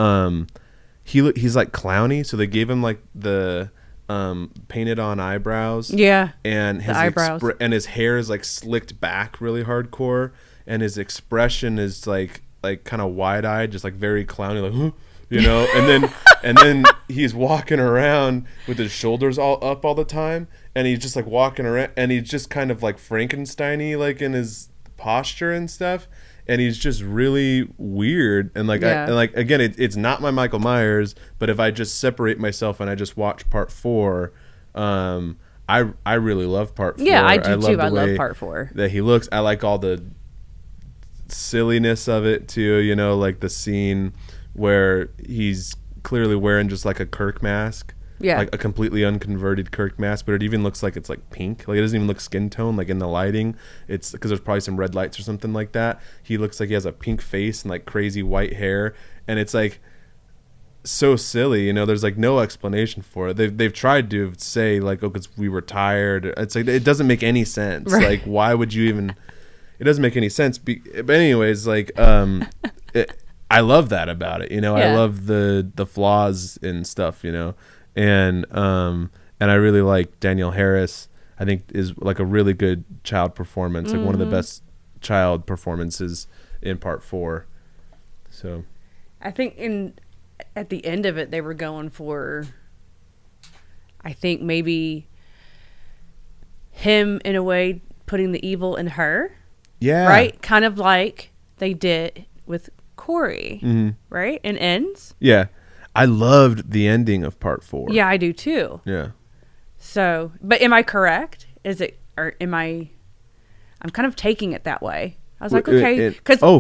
he's like clowny, so they gave him like the painted on eyebrows. Yeah. And his eyebrows. And his hair is like slicked back really hardcore, and his expression is like kind of wide eyed, just like very clowny, like and then he's walking around with his shoulders all up all the time, and he's just like walking around, and he's just kind of like Frankenstein-y like in his posture and stuff. And he's just really weird, and like again, it's not my Michael Myers. But if I just separate myself and I just watch part 4, I really love part 4. Yeah, I do too. I love part 4. That he looks. I like all the silliness of it too. Like the scene where he's clearly wearing just like a Kirk mask. Yeah. Like a completely unconverted Kirk mask, but it even looks like it's like pink. Like it doesn't even look skin tone. Like in the lighting, it's because there's probably some red lights or something like that. He looks like he has a pink face and like crazy white hair, and it's like so silly. There's like no explanation for it. They've tried to say like, oh, because we were tired. It's like it doesn't make any sense. Right. Like why would you even? It doesn't make any sense. But anyways, like I love that about it. I love the flaws and stuff. And I really like Danielle Harris. I think is like a really good child performance, like one of the best child performances in part 4. So I think at the end of it, they were going for, I think maybe him in a way putting the evil in her. Yeah. Right? Kind of like they did with Corey, right? And ends. Yeah. I loved the ending of part 4. Yeah, I do too. Yeah. So, but am I correct? I'm kind of taking it that way. I was like, okay,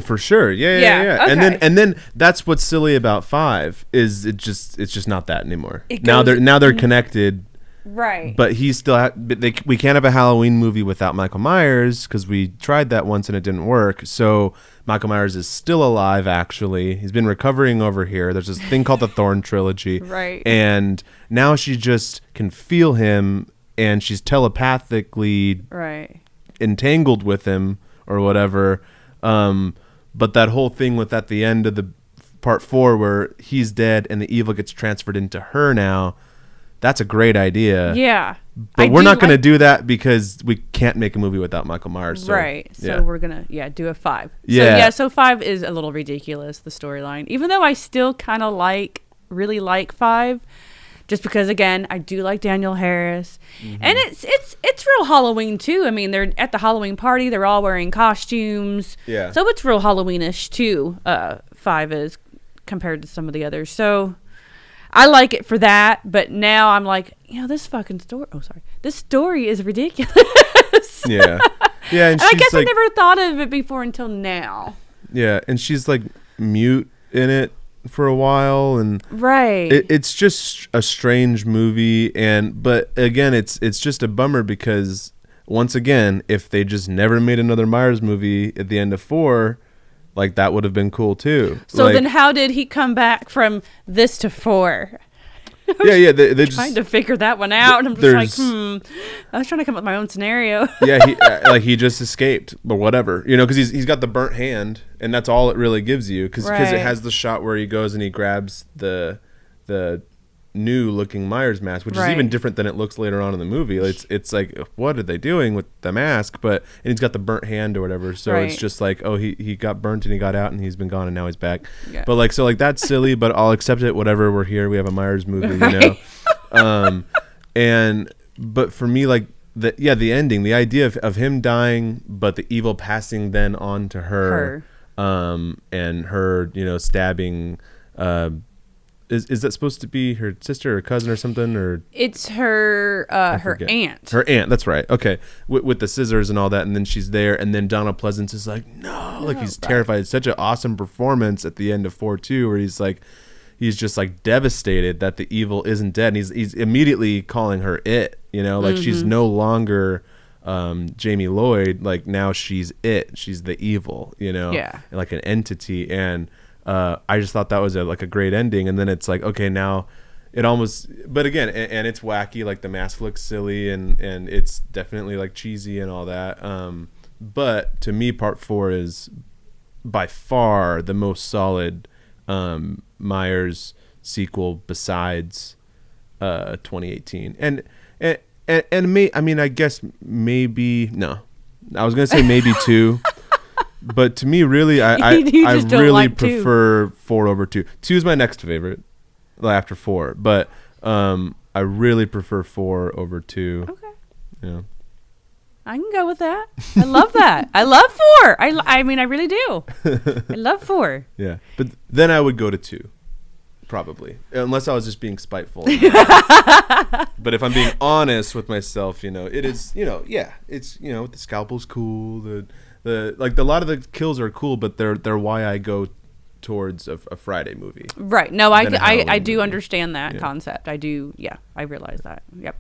for sure. Yeah. Okay. And then that's what's silly about 5 is it's just not that anymore. Now they're connected. Right. But he's still we can't have a Halloween movie without Michael Myers because we tried that once and it didn't work. So Michael Myers is still alive, actually. He's been recovering over here. There's this thing called the Thorn trilogy. Right. And now she just can feel him, and she's telepathically entangled with him or whatever. But that whole thing with at the end of the part 4 where he's dead and the evil gets transferred into her now, that's a great idea. Yeah. But we're not going to do that because we can't make a movie without Michael Myers. So, right. So we're going to, do a 5. Yeah. So 5 is a little ridiculous, the storyline. Even though I still kind of really like 5. Just because, again, I do like Danielle Harris. And it's real Halloween, too. I mean, they're at the Halloween party. They're all wearing costumes. Yeah. So it's real Halloweenish, too, 5 is, compared to some of the others. So I like it for that, but now I'm like, this fucking story. Oh, sorry. This story is ridiculous. Yeah. Yeah. And I guess I never thought of it before until now. Yeah. And she's like mute in it for a while. And right. It's just a strange movie. But again, it's just a bummer because once again, if they just never made another Myers movie at the end of 4, like that would have been cool too. So then how did he come back from this to 4? They just trying to figure that one out. I'm just like, I was trying to come up with my own scenario. Yeah, he just escaped, but whatever, because he's got the burnt hand, and that's all it really gives you, because it has the shot where he goes and he grabs the new looking Myers mask, which is even different than it looks later on in the movie. It's like, what are they doing with the mask? And he's got the burnt hand or whatever, so it's just like, oh, he got burnt and he got out and he's been gone and now he's back. Yeah. But that's silly, but I'll accept it. Whatever, we're here. We have a Myers movie, but for me, like the ending, the idea of him dying, but the evil passing then on to her. And her, stabbing. Is that supposed to be her sister or cousin or something? Or it's her her aunt. Her aunt, that's right. Okay, with the scissors and all that, and then she's there, and then Donald Pleasance is like, no, he's terrified. It's such an awesome performance at the end of 4-2, where he's just like devastated that the evil isn't dead, and he's immediately calling her it. She's no longer Jamie Lloyd. Like now she's it. She's the evil. Like an entity. And I just thought that was a great ending. And then it's like, okay, now it almost, but again, and it's wacky, like the mask looks silly and it's definitely like cheesy and all that. but to me, part 4 is by far the most solid Myers sequel besides 2018. And I mean, I guess maybe no. I was gonna say maybe 2, but to me, really, I really like prefer 4 over 2. 2 is my next favorite after 4, but I really prefer 4 over 2. Okay. Yeah. I can go with that. I love that. I love 4. I mean, I really do. I love 4. Yeah, but then I would go to 2, probably, unless I was just being spiteful. But if I'm being honest with myself, it is, yeah, it's, the scalpel's cool. The like a lot of the kills are cool, but they're why I go towards a Friday movie. Right. No, I do understand that concept. I do. Yeah, I realize that. Yep.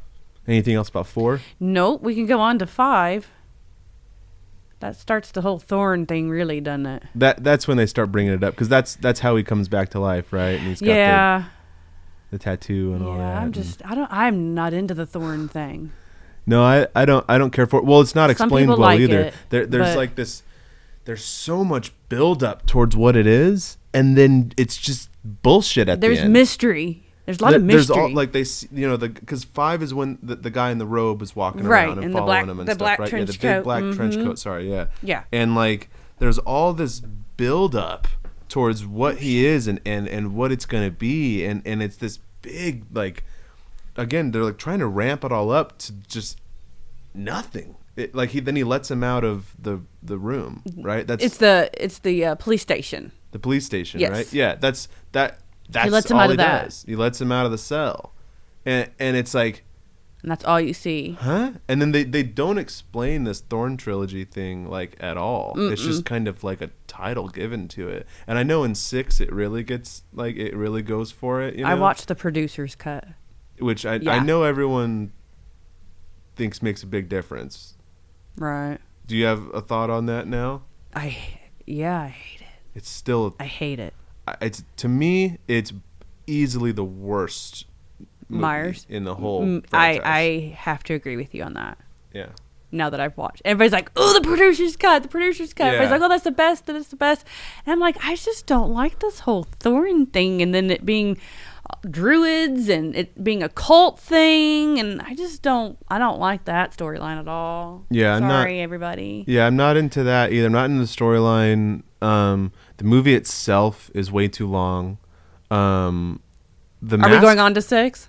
Anything else about 4? Nope. We can go on to 5. That starts the whole Thorn thing, really, doesn't it? That's when they start bringing it up, because that's how he comes back to life, right? And he's got the tattoo and all that. I'm not into the Thorn thing. No, I don't care for it. Well, it's not explained well like either. There's like this. There's so much build up towards what it is, and then it's just bullshit at the end. There's mystery. There's a lot of mystery. There's all, like, they, because 5 is when the guy in the robe is walking around and following him and stuff, right? Trench the big black trench coat. Sorry, yeah. Yeah. And like, there's all this build up towards what he is and what it's gonna be, and it's this big, like, again, they're like trying to ramp it all up to just nothing. Then he lets him out of the room, right? It's the police station. The police station, yes. Right? Yeah, that's he lets him out of that. Does. He lets him out of the cell, and it's like, and that's all you see, huh? And then they don't explain this Thorn trilogy thing like at all. Mm-mm. It's just kind of like a title given to it. And I know in 6 it really gets like it really goes for it. I watched the producer's cut, which I know everyone thinks makes a big difference. Right? Do you have a thought on that now? I hate it. It's still. I hate it. It's, to me, it's easily the worst movie Myers in the whole franchise. I have to agree with you on that. Yeah. Now that I've watched, everybody's like, "Oh, the producer's cut." Yeah. Everybody's like, "Oh, that's the best. That's the best." And I'm like, I just don't like this whole Thorn thing, and then it being druids and it being a cult thing, and I don't like that storyline at all. Yeah, sorry, everybody. Yeah, I'm not into that either. I'm not into the storyline. The movie itself is way too long. Are we going on to 6?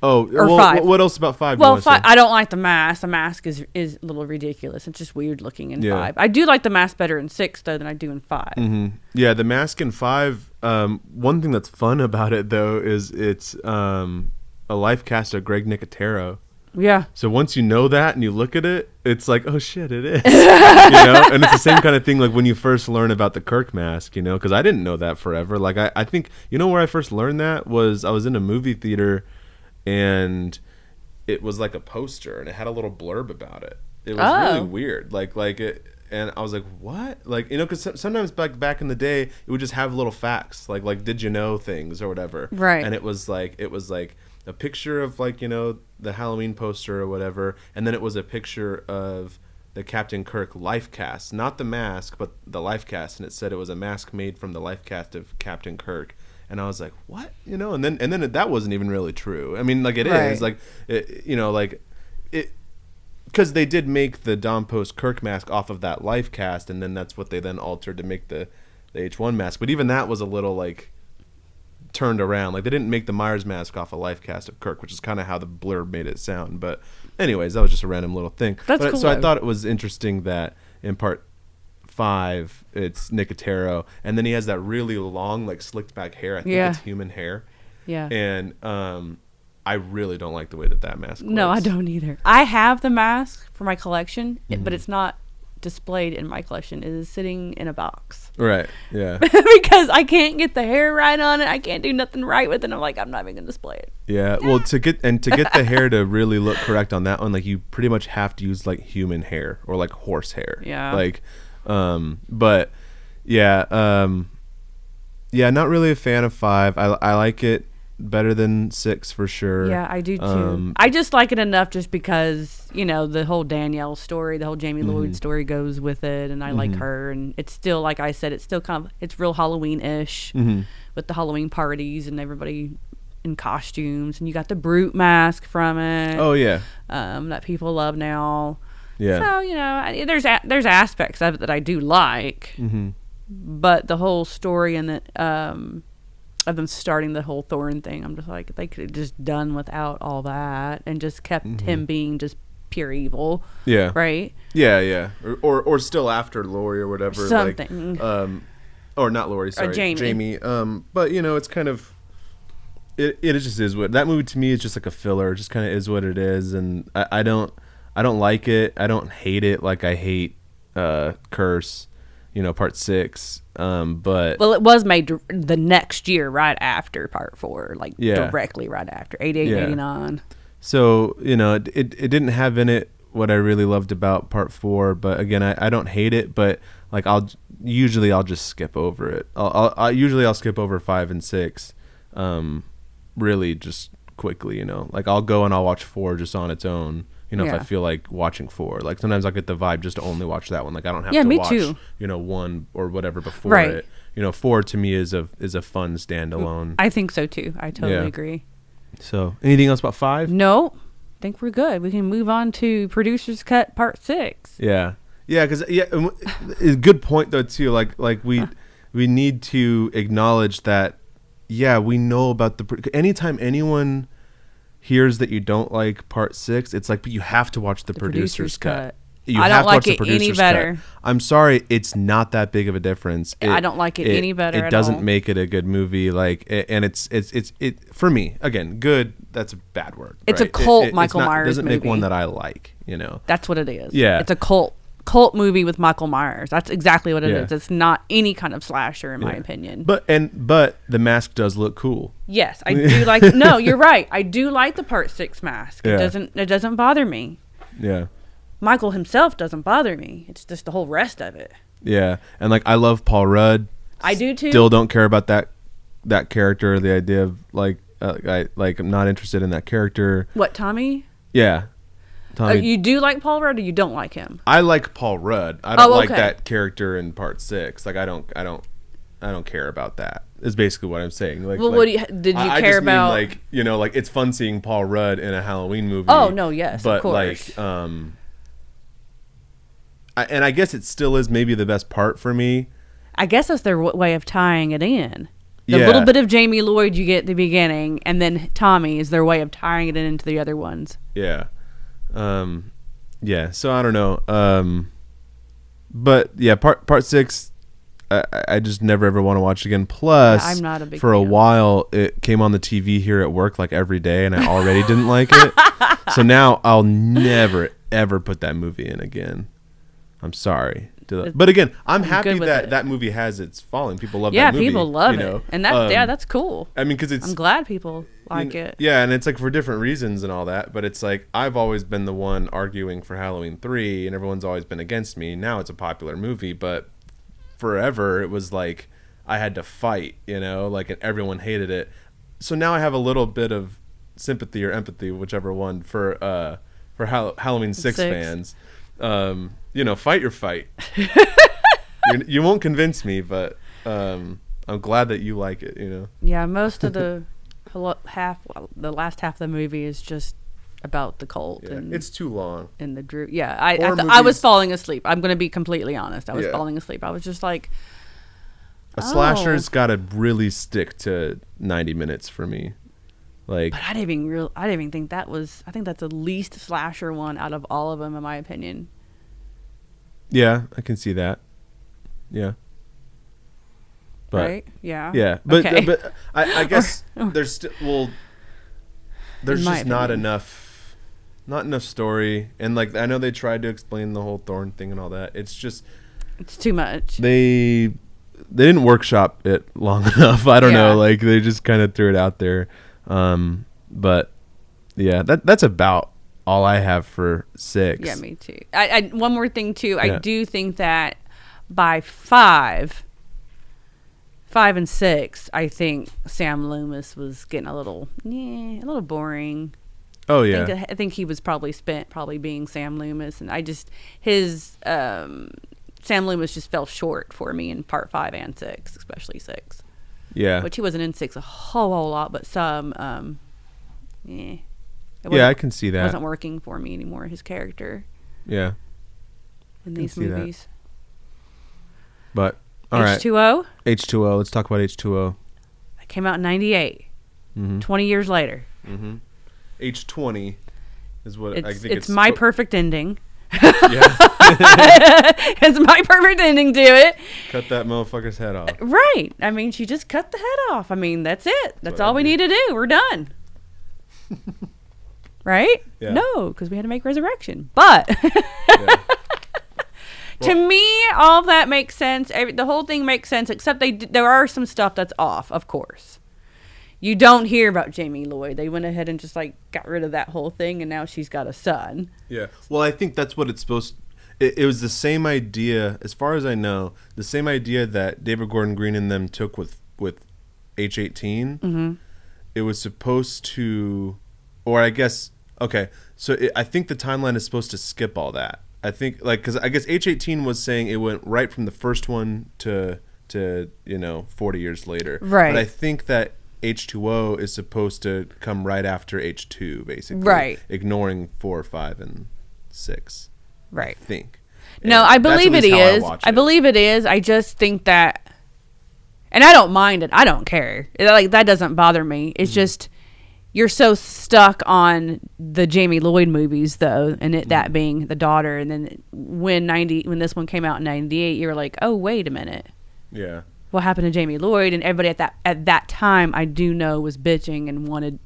Oh, or 5? What else about 5? Well, 5. I don't like the mask. The mask is a little ridiculous. It's just weird looking in 5. I do like the mask better in 6 though than I do in 5. Mm-hmm. Yeah, the mask in 5. One thing that's fun about it though is it's a life cast of Greg Nicotero. Yeah. So once you know that and you look at it, it's like, oh shit, it is. And it's the same kind of thing like when you first learn about the Kirk mask, because I didn't know that forever. Like I think, where I first learned that was I was in a movie theater and it was like a poster and it had a little blurb about it. It was really weird. Like it, and I was like, what? Like, because sometimes back in the day, it would just have little facts like did you know things or whatever. Right. And it was like a picture of like, the Halloween poster or whatever, and then it was a picture of the Captain Kirk life cast, not the mask, but the life cast, and it said it was a mask made from the life cast of Captain Kirk. And I was like, what? And then that wasn't even really true. I mean, like it is like, because they did make the Dom Post Kirk mask off of that life cast, and then that's what they then altered to make the H1 mask. But even that was a little like turned around. Like they didn't make the Myers mask off a life cast of Kirk, which is kind of how the blurb made it sound. But anyways, that was just a random little thing. That's cool. So I thought it was interesting that in part 5 it's Nicotero, and then he has that really long like slicked back hair. I think it's human hair. Yeah. And I really don't like the way that mask looks. No, I don't either. I have the mask for my collection, but it's not displayed in my collection. It is sitting in a box. Right. Yeah. Because I can't get the hair right on it. I can't do nothing right with it. I'm like, I'm not even gonna display it. Yeah. Well, to get the hair to really look correct on that one, like you pretty much have to use like human hair or like horse hair. Yeah. Like, but yeah, not really a fan of 5. I like it better than 6 for sure. Yeah, I do too. I just like it enough just because the whole Danielle story, the whole Jamie Lloyd story goes with it, and I like her, and it's still, like I said, it's still it's real Halloween-ish with the Halloween parties and everybody in costumes, and you got the Brute mask from it. Oh yeah, that people love now. Yeah. So there's aspects of it that I do like, but the whole story and of them starting the whole Thorn thing, I'm just like, they could have just done without all that and just kept him being just pure evil. Yeah. Right. Yeah. Or still after Laurie or whatever. Something. Or not Laurie. Sorry, Jamie. But it's kind of. It just is what that movie to me is just like a filler. It just kind of is what it is, and I don't like it. I don't hate it like I hate Curse, Part 6. But it was made the next year, right after Part 4, directly right after 88, 89. So it didn't have in it what I really loved about Part 4. But again, I don't hate it, but like I'll just skip over it. I'll skip over 5 and 6. Really just quickly, like I'll go and I'll watch 4 just on its own, if I feel like watching 4. Like sometimes I'll get the vibe just to only watch that one. Like I don't have to watch too. 1 or whatever before it. 4 to me is a fun standalone. I think so too. I totally agree. So anything else about 5? No, I think we're good. We can move on to Producer's Cut Part 6. Yeah, because good point though too. Like we need to acknowledge that. Yeah, we know about anytime anyone hears that you don't like Part 6, it's like, but you have to watch the producer's cut. I don't like it any better. I'm sorry, it's not that big of a difference. I don't like it any better. It doesn't make it a good movie. And it's for me, again, good. That's a bad word. It's a cult Michael Myers movie. It doesn't make one that I like. That's what it is. Yeah, it's a cult movie with Michael Myers. That's exactly what it is. It's not any kind of slasher in my opinion. But the mask does look cool. Yes, I do like. No, you're right. I do like the Part 6 mask. It doesn't bother me. Yeah. Michael himself doesn't bother me. It's just the whole rest of it. Yeah, and like I love Paul Rudd. I do too. Still don't care about that character. The idea of I'm not interested in that character. What, Tommy? Yeah. Tommy. You do like Paul Rudd, or you don't like him? I like Paul Rudd. I don't like that character in Part 6. Like I don't care about that. Is basically what I'm saying. Like, what did you care about? I just mean like it's fun seeing Paul Rudd in a Halloween movie. Oh no, yes, but of course. and I guess it still is maybe the best part for me. I guess that's their way of tying it in. The little bit of Jamie Lloyd you get at the beginning, and then Tommy is their way of tying it into the other ones. Yeah. So I don't know. But yeah, part 6, I just never ever want to watch again. Plus, I'm not a big for fan. A while it came on the TV here at work like every day, and I already didn't like it. So now I'll never ever put that movie in again. I'm sorry. But again, I'm happy that movie has its following. People love that movie. Yeah, people love it. And that's cool. I mean, because I'm glad people like it. Yeah, and it's like for different reasons and all that. But it's like I've always been the one arguing for Halloween 3, and everyone's always been against me. Now it's a popular movie, but forever it was like I had to fight, and everyone hated it. So now I have a little bit of sympathy or empathy, whichever one, for Halloween 6 fans. Fight your fight. You won't convince me, but I'm glad that you like it. Yeah, most of the last half of the movie is just about the cult. Yeah, it's too long. And the Drew. Yeah, I was falling asleep. I'm going to be completely honest. I was falling asleep. I was just like, a slasher's got to really stick to 90 minutes for me. But I didn't even think that was. I think that's the least slasher one out of all of them, in my opinion. Yeah, I can see that. Yeah. But, right? Yeah. Yeah, but I guess there's just not enough story, and I know they tried to explain the whole Thorn thing and all that. It's too much. They didn't workshop it long enough. I don't know. They just kind of threw it out there. But yeah, that's about all I have for 6. Yeah, me too. I one more thing too. Yeah. I do think that by 5 and 6, I think Sam Loomis was getting a little boring. Oh yeah. I think he was probably being Sam Loomis, and his Sam Loomis just fell short for me in part 5 and 6, especially 6. Yeah. Which he wasn't in 6 a whole lot, but some, yeah, I can see that. It wasn't working for me anymore, his character. Yeah. In these movies. But, all right. H2O? H2O. Let's talk about H2O. It came out in 98. 20 years later. H20 is what I think it's my perfect ending. Yeah. It's my perfect ending to it. Cut that motherfucker's head off. Right. I mean, she just cut the head off. I mean, that's it. That's all we need to do. We're done. Right? Yeah. No, because we had to make Resurrection. But to me, all of that makes sense. The whole thing makes sense, except there are some stuff that's off, of course. You don't hear about Jamie Lloyd. They went ahead and just got rid of that whole thing, and now she's got a son. Yeah. Well, I think that's what it's supposed. It was the same idea, as far as I know, the same idea that David Gordon Green and them took with H18. Mm-hmm. It was supposed to, or I guess, okay. So I think the timeline is supposed to skip all that. I think because I guess H18 was saying it went right from the first one to 40 years later. Right. But I think that H2O is supposed to come right after H2, basically. Right. Ignoring 4, 5, and 6. Right. I think. No, I believe it is. I believe it is. I just think that, and I don't mind it. I don't care. That doesn't bother me. It's just you're so stuck on the Jamie Lloyd movies, though, and that being the daughter. And then when this one came out in 98, you were like, oh, wait a minute. Yeah. What happened to Jamie Lloyd? And everybody at that time, I do know, was bitching and wanted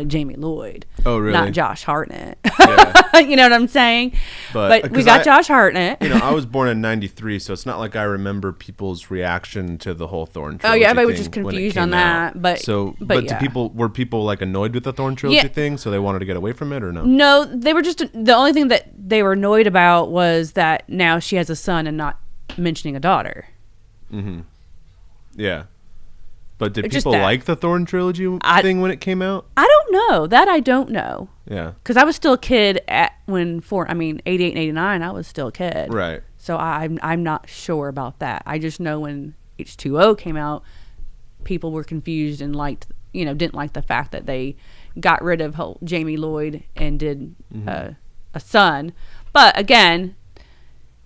Jamie Lloyd. Oh, really? Not Josh Hartnett. Yeah. You know what I'm saying? But we got Josh Hartnett. I was born in 93, so it's not like I remember people's reaction to the whole Thorn trilogy. Oh yeah, everybody was just confused on that. But were people annoyed with the Thorn trilogy thing, so they wanted to get away from it, or no? No, they were just, the only thing that they were annoyed about was that now she has a son and not mentioning a daughter. Mm-hmm. Yeah. But did people like the Thorn trilogy thing when it came out? I don't know. That I don't know. Yeah. Because I was still a kid 88 and 89, I was still a kid. Right. So I'm not sure about that. I just know when H2O came out, people were confused and didn't like the fact that they got rid of Jamie Lloyd and did a son. But again,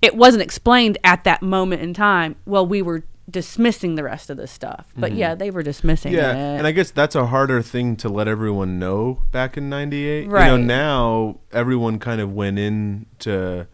it wasn't explained at that moment in time. Well, we were dismissing the rest of this stuff, but they were dismissing it. And I guess that's a harder thing to let everyone know back in 98. Right. Now everyone kind of went into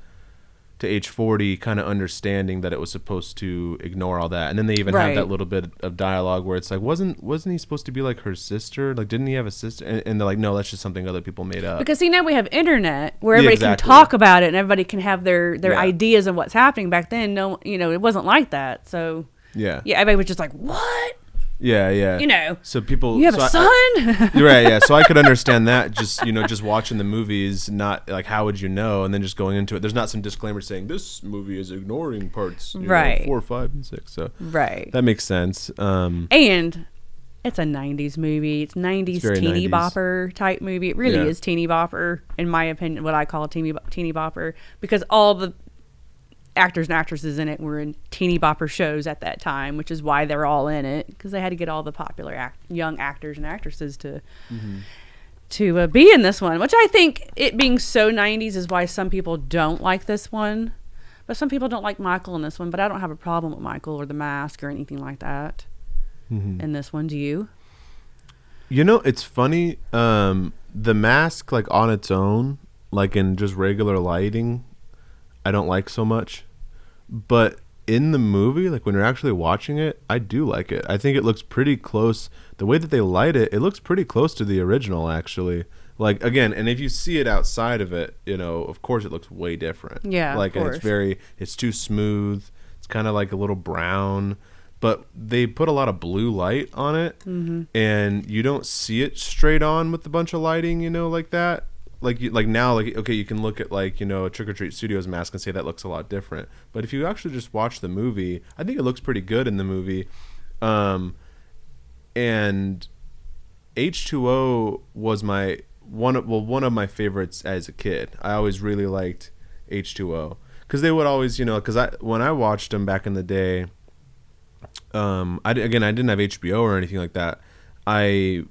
H40 kind of understanding that it was supposed to ignore all that, and then they even have that little bit of dialogue where it's like, wasn't he supposed to be like her sister? Like, didn't he have a sister? And they're like, no, that's just something other people made up. Because now we have internet where everybody can talk about it and everybody can have their ideas of what's happening. Back then, no, it wasn't like that. So everybody was just like, what? Yeah. So people, you have a son? Right. Yeah. So I could understand that. Just watching the movies, not like how would you know, and then just going into it. There's not some disclaimer saying this movie is ignoring parts 4, 5, and 6. So that makes sense. And it's a 90s movie. It's 90s teeny bopper type movie. It really is teeny bopper, in my opinion. What I call a teeny bopper, because all the actors and actresses in it were in teeny bopper shows at that time, which is why they're all in it, because they had to get all the popular young actors and actresses to be in this one, which I think, it being so 90s, is why some people don't like this one. But some people don't like Michael in this one, but I don't have a problem with Michael or The Mask or anything like that in this one. Do you? It's funny, The Mask, like on its own, like in just regular lighting, I don't like so much, but in the movie, like when you're actually watching it, I do like it. I think it looks pretty close. The way that they light it, it looks pretty close to the original, actually. Like, again, and if you see it outside of it, of course it looks way different. Yeah, like, of course. And it's too smooth. It's kind of like a little brown, but they put a lot of blue light on it, and you don't see it straight on with a bunch of lighting, like that. Now, okay, you can look at a Trick or Treat Studios mask and say that looks a lot different. But if you actually just watch the movie, I think it looks pretty good in the movie. And H2O was one of my favorites as a kid. I always really liked H2O because they would always, because when I watched them back in the day, I didn't have HBO or anything like that. I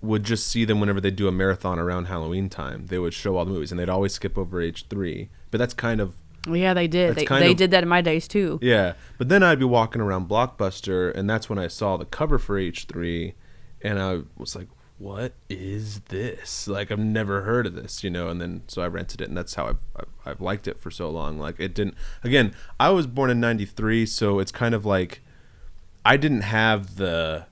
would just see them whenever they do a marathon around Halloween time. They would show all the movies, and they'd always skip over H3. But that's kind of... Well, yeah, they did. They did that in my days, too. Yeah. But then I'd be walking around Blockbuster, and that's when I saw the cover for H3, and I was like, what is this? Like, I've never heard of this, And then, so I rented it, and that's how I've liked it for so long. Like, it didn't... Again, I was born in 93, so it's kind of like... I didn't have the...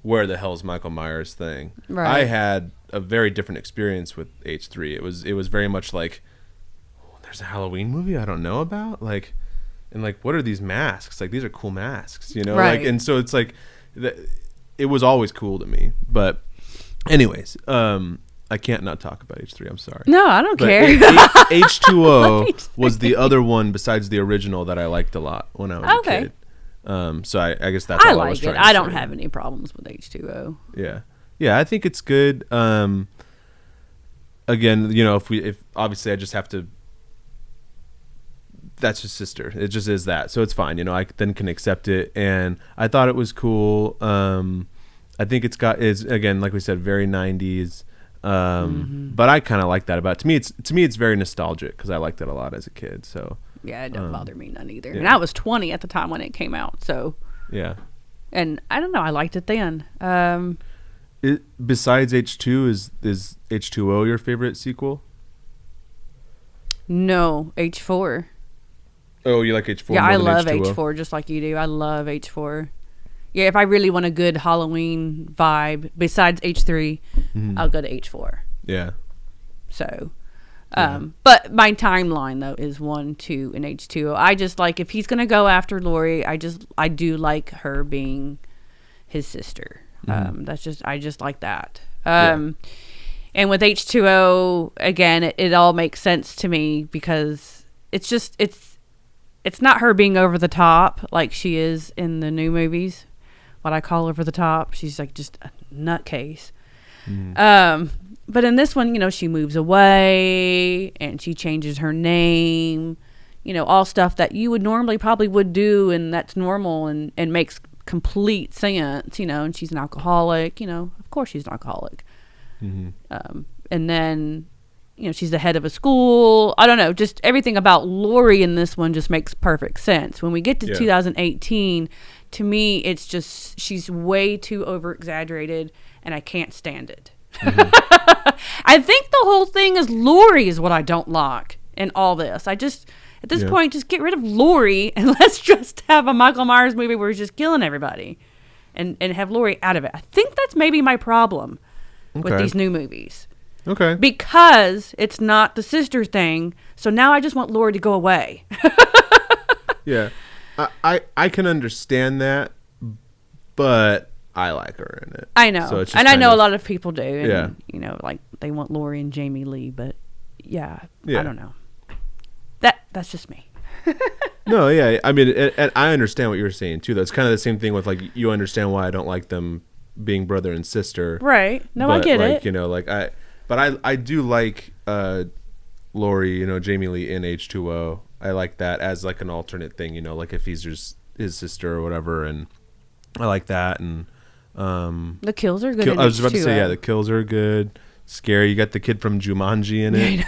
where the hell's Michael Myers thing. Right. I had a very different experience with H3. It was very much like, oh, there's a Halloween movie I don't know about, like, and like, what are these masks? Like, these are cool masks, Right. Like, and so it's like, it was always cool to me. But, anyways, I can't not talk about H3. I'm sorry. No, I don't care. H2O was the other one besides the original that I liked a lot when I was a kid. So I guess that's all I was trying to say. I don't have any problems with H2O. Yeah, I think it's good. Again, if obviously I just have to. That's his sister. It just is that, so it's fine. I then can accept it, and I thought it was cool. I think it's again, like we said, very 90s. But I kind of like that about it. To me it's very nostalgic because I liked it a lot as a kid. So. Yeah, it doesn't bother me none either. Yeah. And I was 20 at the time when it came out, so. Yeah. And I don't know, I liked it then. Besides H2, is H2O your favorite sequel? No, H4. Oh, you like H4? Yeah, more I than love H2O? H4 just like you do. I love H4. Yeah, if I really want a good Halloween vibe, besides H3, I'll go to H4. Yeah. So... but my timeline though is 1, 2, and H2O. I just like if he's gonna go after Laurie, I do like her being his sister. I just like that. And with H2O again, it all makes sense to me because it's not her being over the top like she is in the new movies. What I call over the top, she's like just a nutcase. But in this one, she moves away and she changes her name, all stuff that you would normally probably would do. And that's normal and makes complete sense, and she's an alcoholic, of course she's an alcoholic. And then, she's the head of a school. I don't know, just everything about Laurie in this one just makes perfect sense. When we get to 2018, to me, it's just, she's way too over exaggerated and I can't stand it. I think the whole thing is Laurie is what I don't like in all this. At this point, just get rid of Laurie and let's just have a Michael Myers movie where he's just killing everybody and have Laurie out of it. I think that's maybe my problem with these new movies. Okay. Because it's not the sister thing. So now I just want Laurie to go away. Yeah. I can understand that, but I like her in it. I know. So and I know a lot of people do. And, like they want Laurie and Jamie Lee, but I don't know. That's just me. No, yeah. I mean, and I understand what you're saying too. That's kind of the same thing with like, you understand why I don't like them being brother and sister. Right. No, I get it. But I do like Laurie, Jamie Lee in H2O. I like that as like an alternate thing, like if he's just his sister or whatever, and I like that. And the kills are good. I was about to say, the kills are good. Scary. You got the kid from Jumanji in it.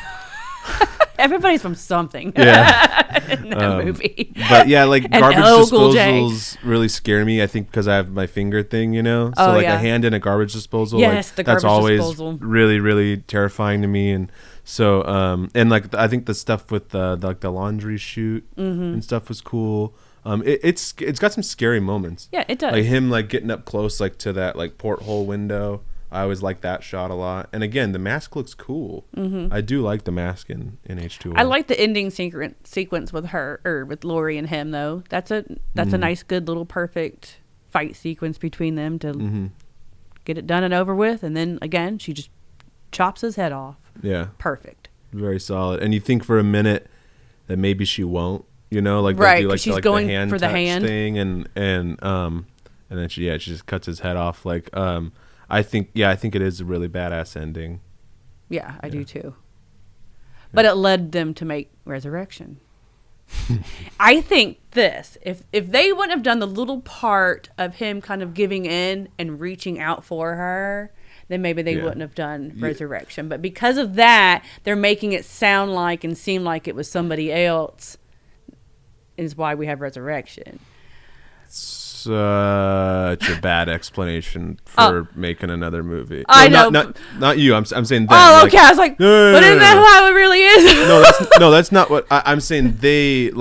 Everybody's from something. In that movie. But yeah, like garbage disposals really scare me. I think because I have my finger thing, So a hand in a garbage disposal. Yes, like, the garbage disposal. That's always really, really terrifying to me. And so, and like I think the stuff with the laundry chute and stuff was cool. It's got some scary moments. Yeah, it does. Like him like getting up close like to that like porthole window. I always like that shot a lot. And again, the mask looks cool. I do like the mask in H2O. I like the ending sequence with her or with Laurie and him though. That's a nice, good little perfect fight sequence between them to get it done and over with. And then again, she just chops his head off. Yeah, perfect. Very solid. And you think for a minute that maybe she won't. Like right, do like, she's like going the hand for the touch hand thing, and then she just cuts his head off. Like I think it is a really badass ending. Yeah, I do too. But it led them to make Resurrection. I think if they wouldn't have done the little part of him kind of giving in and reaching out for her, then maybe they wouldn't have done Resurrection. But because of that, they're making it sound like and seem like it was somebody else, is why we have Resurrection. Such a bad explanation for making another movie. I know. Not you. I'm saying them. Oh, okay. I was like, but isn't that how it really is? That's not what I'm saying. They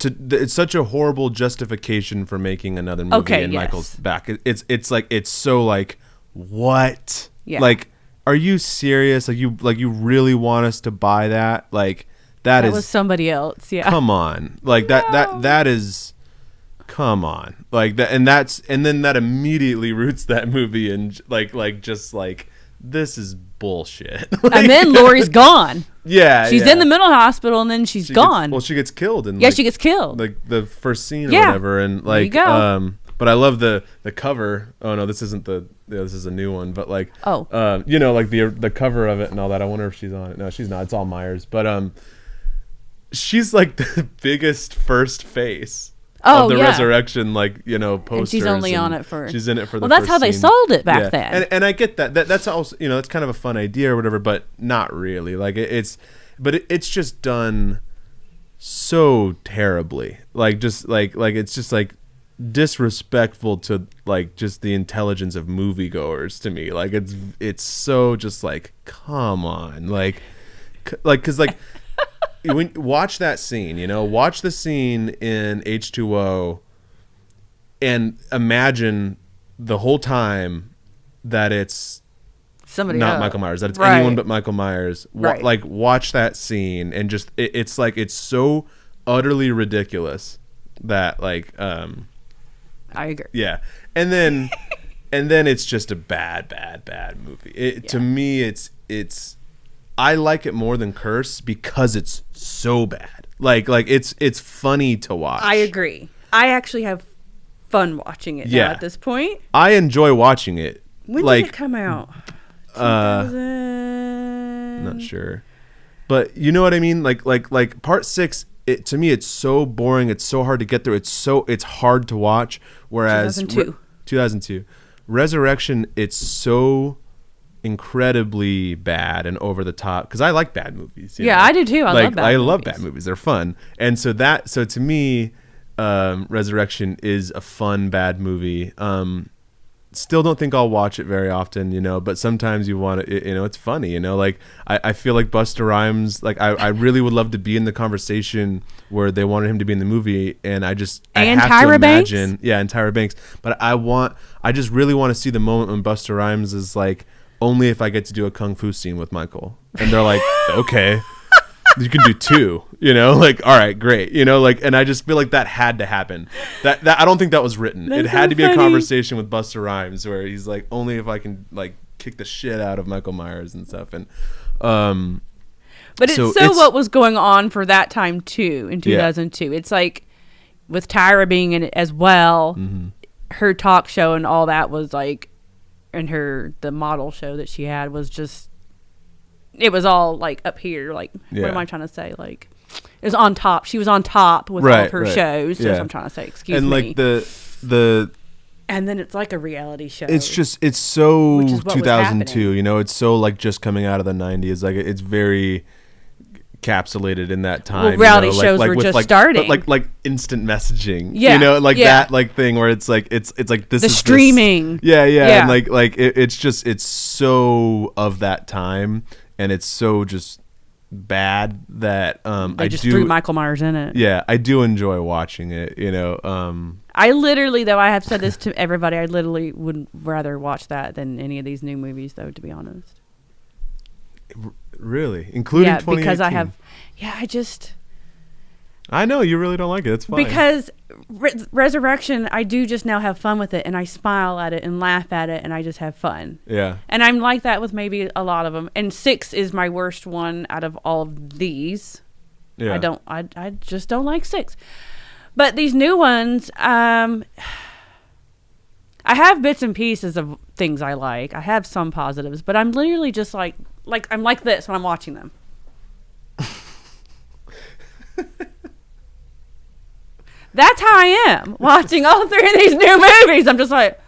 it's such a horrible justification for making another movie and Michael's back. It's like, it's so like, what? Yeah. Like, are you serious? Like you really want us to buy that? Like that was somebody else. Yeah. Come on. Like that is. Come on, like that, and then that immediately roots that movie and just this is bullshit. And then Laurie's gone. Yeah, she's in the mental hospital, and then she gone. She gets killed, and she gets killed. Like the first scene or whatever, and there you go. But I love the cover. Oh no, this isn't this is a new one, but like the cover of it and all that. I wonder if she's on it. No, she's not. It's all Myers, but she's like the biggest first face. Of the Resurrection, poster. And she's only on it for. She's in it for the. Well, that's how they sold it back then. And I get that. That's also it's kind of a fun idea or whatever, but not really. Like it's just done so terribly. Like just like it's just like disrespectful to like just the intelligence of moviegoers to me. Like it's so just like, come on, because when watch that scene, watch the scene in H2O and imagine the whole time that it's somebody not else. Michael Myers, that it's anyone but Michael Myers. Right. Watch that scene and just it's like it's so utterly ridiculous that I agree. Yeah. And then it's just a bad movie. To me it's I like it more than Curse because it's so bad. Like it's funny to watch. I agree. I actually have fun watching it now at this point. I enjoy watching it. When did it come out? 2000. Not sure. But you know what I mean? Like part 6, to me it's so boring, it's so hard to get through. It's hard to watch, whereas 2002. Resurrection, it's so incredibly bad and over the top because I like bad movies. I do too. I love bad movies. They're fun, and so to me, Resurrection is a fun bad movie. Still don't think I'll watch it very often, but sometimes you want it. It's funny, Like I feel like Busta Rhymes. Like I really would love to be in the conversation where they wanted him to be in the movie, and I have to imagine, and Tyra Banks. But I just really want to see the moment when Busta Rhymes is like, only if I get to do a kung fu scene with Michael. And they're like, okay, you can do 2, like, all right, great. And I just feel like that had to happen. That I don't think that was written. It had to be a conversation with Busta Rhymes where he's like, only if I can like kick the shit out of Michael Myers and stuff. And, but it's what was going on for that time too, in 2002. Yeah. It's like with Tyra being in it as well, her talk show and all that was like, and the model show that she had was just, it was all like up here, like what am I trying to say, like it was on top. She was on top with all of her shows. That's what I'm trying to say. Excuse me. And like the and then it's like a reality show. It's so 2002. It's so like just coming out of the 90s. Like it's very encapsulated in that time. Well, reality shows were just starting, but like instant messaging. That like thing where it's like it's like this the is streaming. This, and it's so of that time, and it's so just bad that they just threw Michael Myers in it. Yeah, I do enjoy watching it. I literally, though, I have said this to everybody, I literally would rather watch that than any of these new movies, though, to be honest. Really? Including 2018? Because I know you really don't like it. It's fine. Because Resurrection, I do just now have fun with it, and I smile at it and laugh at it, and I just have fun. Yeah. And I'm like that with maybe a lot of them. And 6 is my worst one out of all of these. Yeah. I just don't like 6. But these new ones, I I have bits and pieces of things I like. I have some positives, but I'm literally just like I'm like this when I'm watching them. That's how I am watching all 3 of these new movies. I'm just like,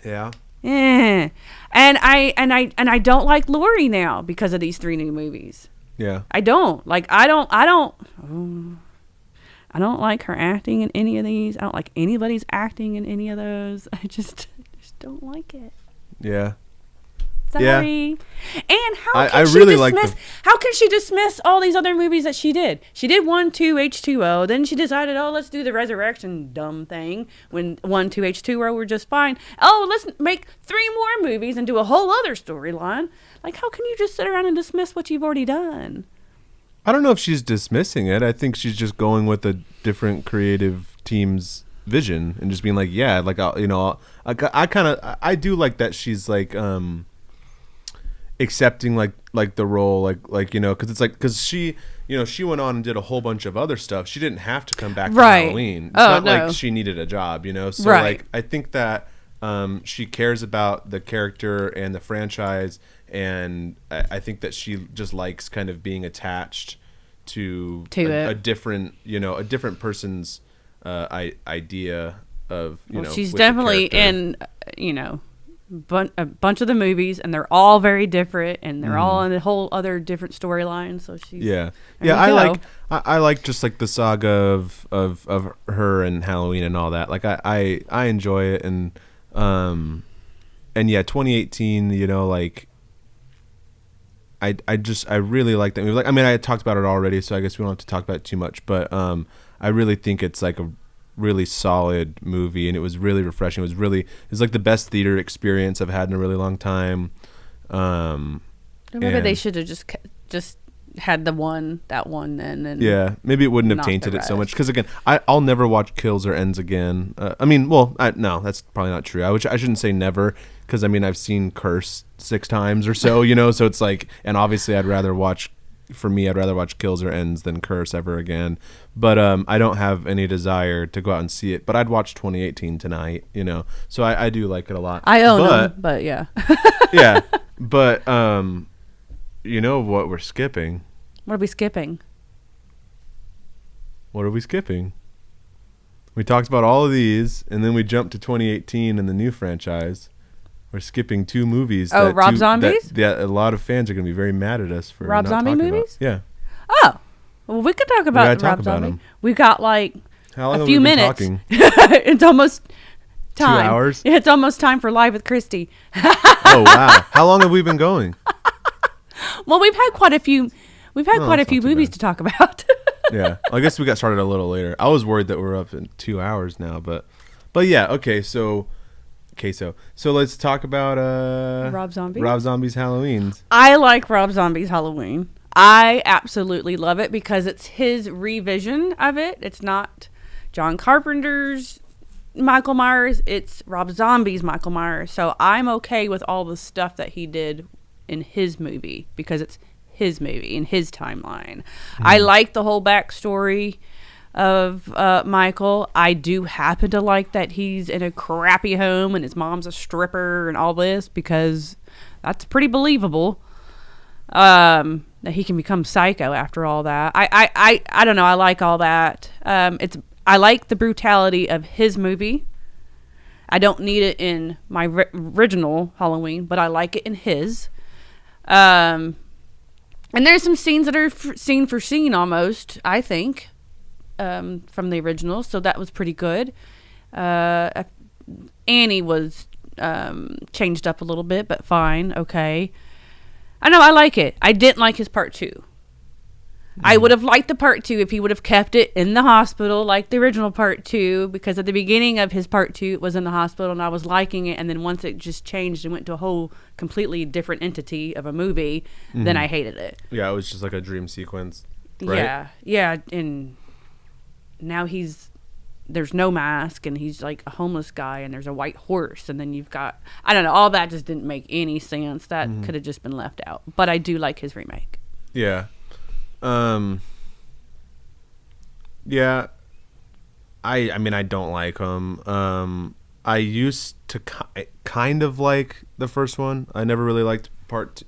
yeah. And I don't like Lori now because of these 3 new movies. Yeah. I don't like her acting in any of these. I don't like anybody's acting in any of those. I just don't like it. Yeah. Sorry. Yeah. And how can she dismiss all these other movies that she did? She did 1, 2, H2O. Then she decided, let's do the Resurrection dumb thing when 1, 2, H2O were just fine. Let's make 3 more movies and do a whole other storyline. Like, how can you just sit around and dismiss what you've already done? I don't know if she's dismissing it. I think she's just going with a different creative team's vision and just being like, yeah, like, I do like that she's like, accepting like the role, like because it's like, because she went on and did a whole bunch of other stuff. She didn't have to come back to Halloween. It's not like she needed a job, so like I think that she cares about the character and the franchise, and I think that she just likes kind of being attached to a different person's idea of she's definitely in a bunch of the movies, and they're all very different, and they're all in a whole other different storyline. So she's I like just like the saga of her and Halloween and all that. Like I enjoy it, and 2018, like I really like that movie. Like, I mean, I talked about it already, so I guess we don't have to talk about it too much, but I really think it's like a really solid movie, and it was really refreshing. It was like the best theater experience I've had in a really long time. Maybe they should have just had that one then, and maybe it wouldn't have tainted it so much, because again, I'll never watch Kills or Ends again. No, that's probably not true. I shouldn't say never, because I mean, I've seen Curse 6 times or so, so it's like, and obviously I'd rather watch Kills or Ends than Curse ever again. But I don't have any desire to go out and see it. But I'd watch 2018 tonight, So I do like it a lot. I own them, but yeah. Yeah. But you know what we're skipping? What are we skipping? What are we skipping? We talked about all of these, and then we jumped to 2018 and the new franchise. We're skipping 2 movies. Rob Zombies? A lot of fans are going to be very mad at us for Rob not Zombie talking movies? About. Yeah. Oh. Well, we could talk about Rob Zombie. We got like a few minutes. It's almost time. 2 hours? It's almost time for Live with Kristy. Oh, wow. How long have we been going? Well, we've had quite a few movies to talk about. Yeah. I guess we got started a little later. I was worried that we're up in 2 hours now, but yeah, okay, so let's talk about Rob Zombie. Rob Zombie's Halloween. I like Rob Zombie's Halloween. I absolutely love it because it's his revision of it. It's not John Carpenter's Michael Myers. It's Rob Zombie's Michael Myers. So I'm okay with all the stuff that he did in his movie because it's his movie in his timeline. I like the whole backstory of Michael. I do happen to like that he's in a crappy home and his mom's a stripper and all this, because that's pretty believable. That he can become psycho after all that. I don't know. I like all that. I like the brutality of his movie. I don't need it in my original Halloween, but I like it in his. And there's some scenes that are scene for scene almost, I think, from the original. So that was pretty good. Annie was changed up a little bit, but fine. Okay. I know, I like it. I didn't like his part 2. I would have liked the part 2 if he would have kept it in the hospital like the original part 2, because at the beginning of his part 2 it was in the hospital and I was liking it, and then once it just changed and went to a whole completely different entity of a movie, then I hated it. Yeah, it was just like a dream sequence, right? Yeah, and now there's no mask, and he's like a homeless guy, and there's a white horse, and then you've got, I don't know, all that just didn't make any sense. That could have just been left out. But I do like his remake. Yeah. Yeah. I mean, I don't like him. I used to kind of like the first one. I never really liked part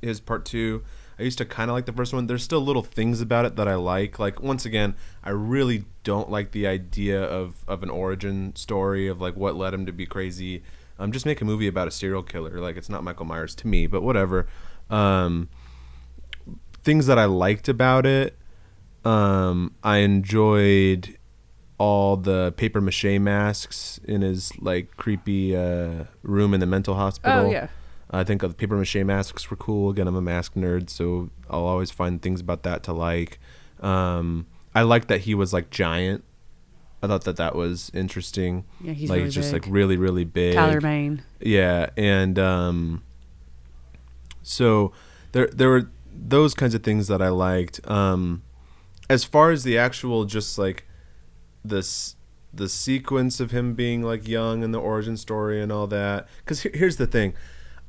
two. I used to kind of like the first one. There's still little things about it that I like. Like, once again, I really don't like the idea of an origin story of like what led him to be crazy. Just make a movie about a serial killer. Like, it's not Michael Myers to me, but whatever. Things that I liked about it, I enjoyed all the paper mache masks in his like creepy room in the mental hospital. Oh yeah. I think the paper mache masks were cool. Again, I'm a mask nerd, so I'll always find things about that to like. I liked that he was like giant. I thought that was interesting. Yeah, he's like really just big. like really, really big. Tyler Mane. Yeah, and so there were those kinds of things that I liked. As far as the actual just like the sequence of him being like young and the origin story and all that, because here's the thing.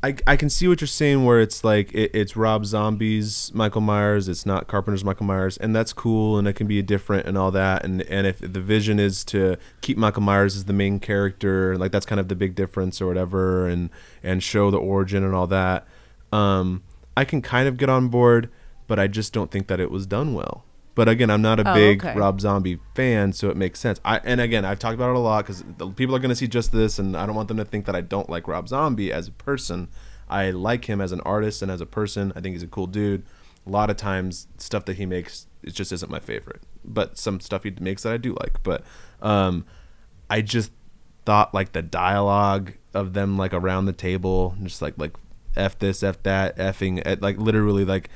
I can see what you're saying where it's like it's Rob Zombie's Michael Myers, it's not Carpenter's Michael Myers, and that's cool, and it can be different and all that, and if the vision is to keep Michael Myers as the main character, like that's kind of the big difference or whatever, and show the origin and all that, I can kind of get on board, but I just don't think that it was done well. But again, I'm not a big Rob Zombie fan, so it makes sense. And again, I've talked about it a lot because people are going to see just this, and I don't want them to think that I don't like Rob Zombie as a person. I like him as an artist and as a person. I think he's a cool dude. A lot of times, stuff that he makes, it just isn't my favorite. But some stuff he makes that I do like. But I just thought like the dialogue of them like around the table, just like F this, F that, effing, like literally like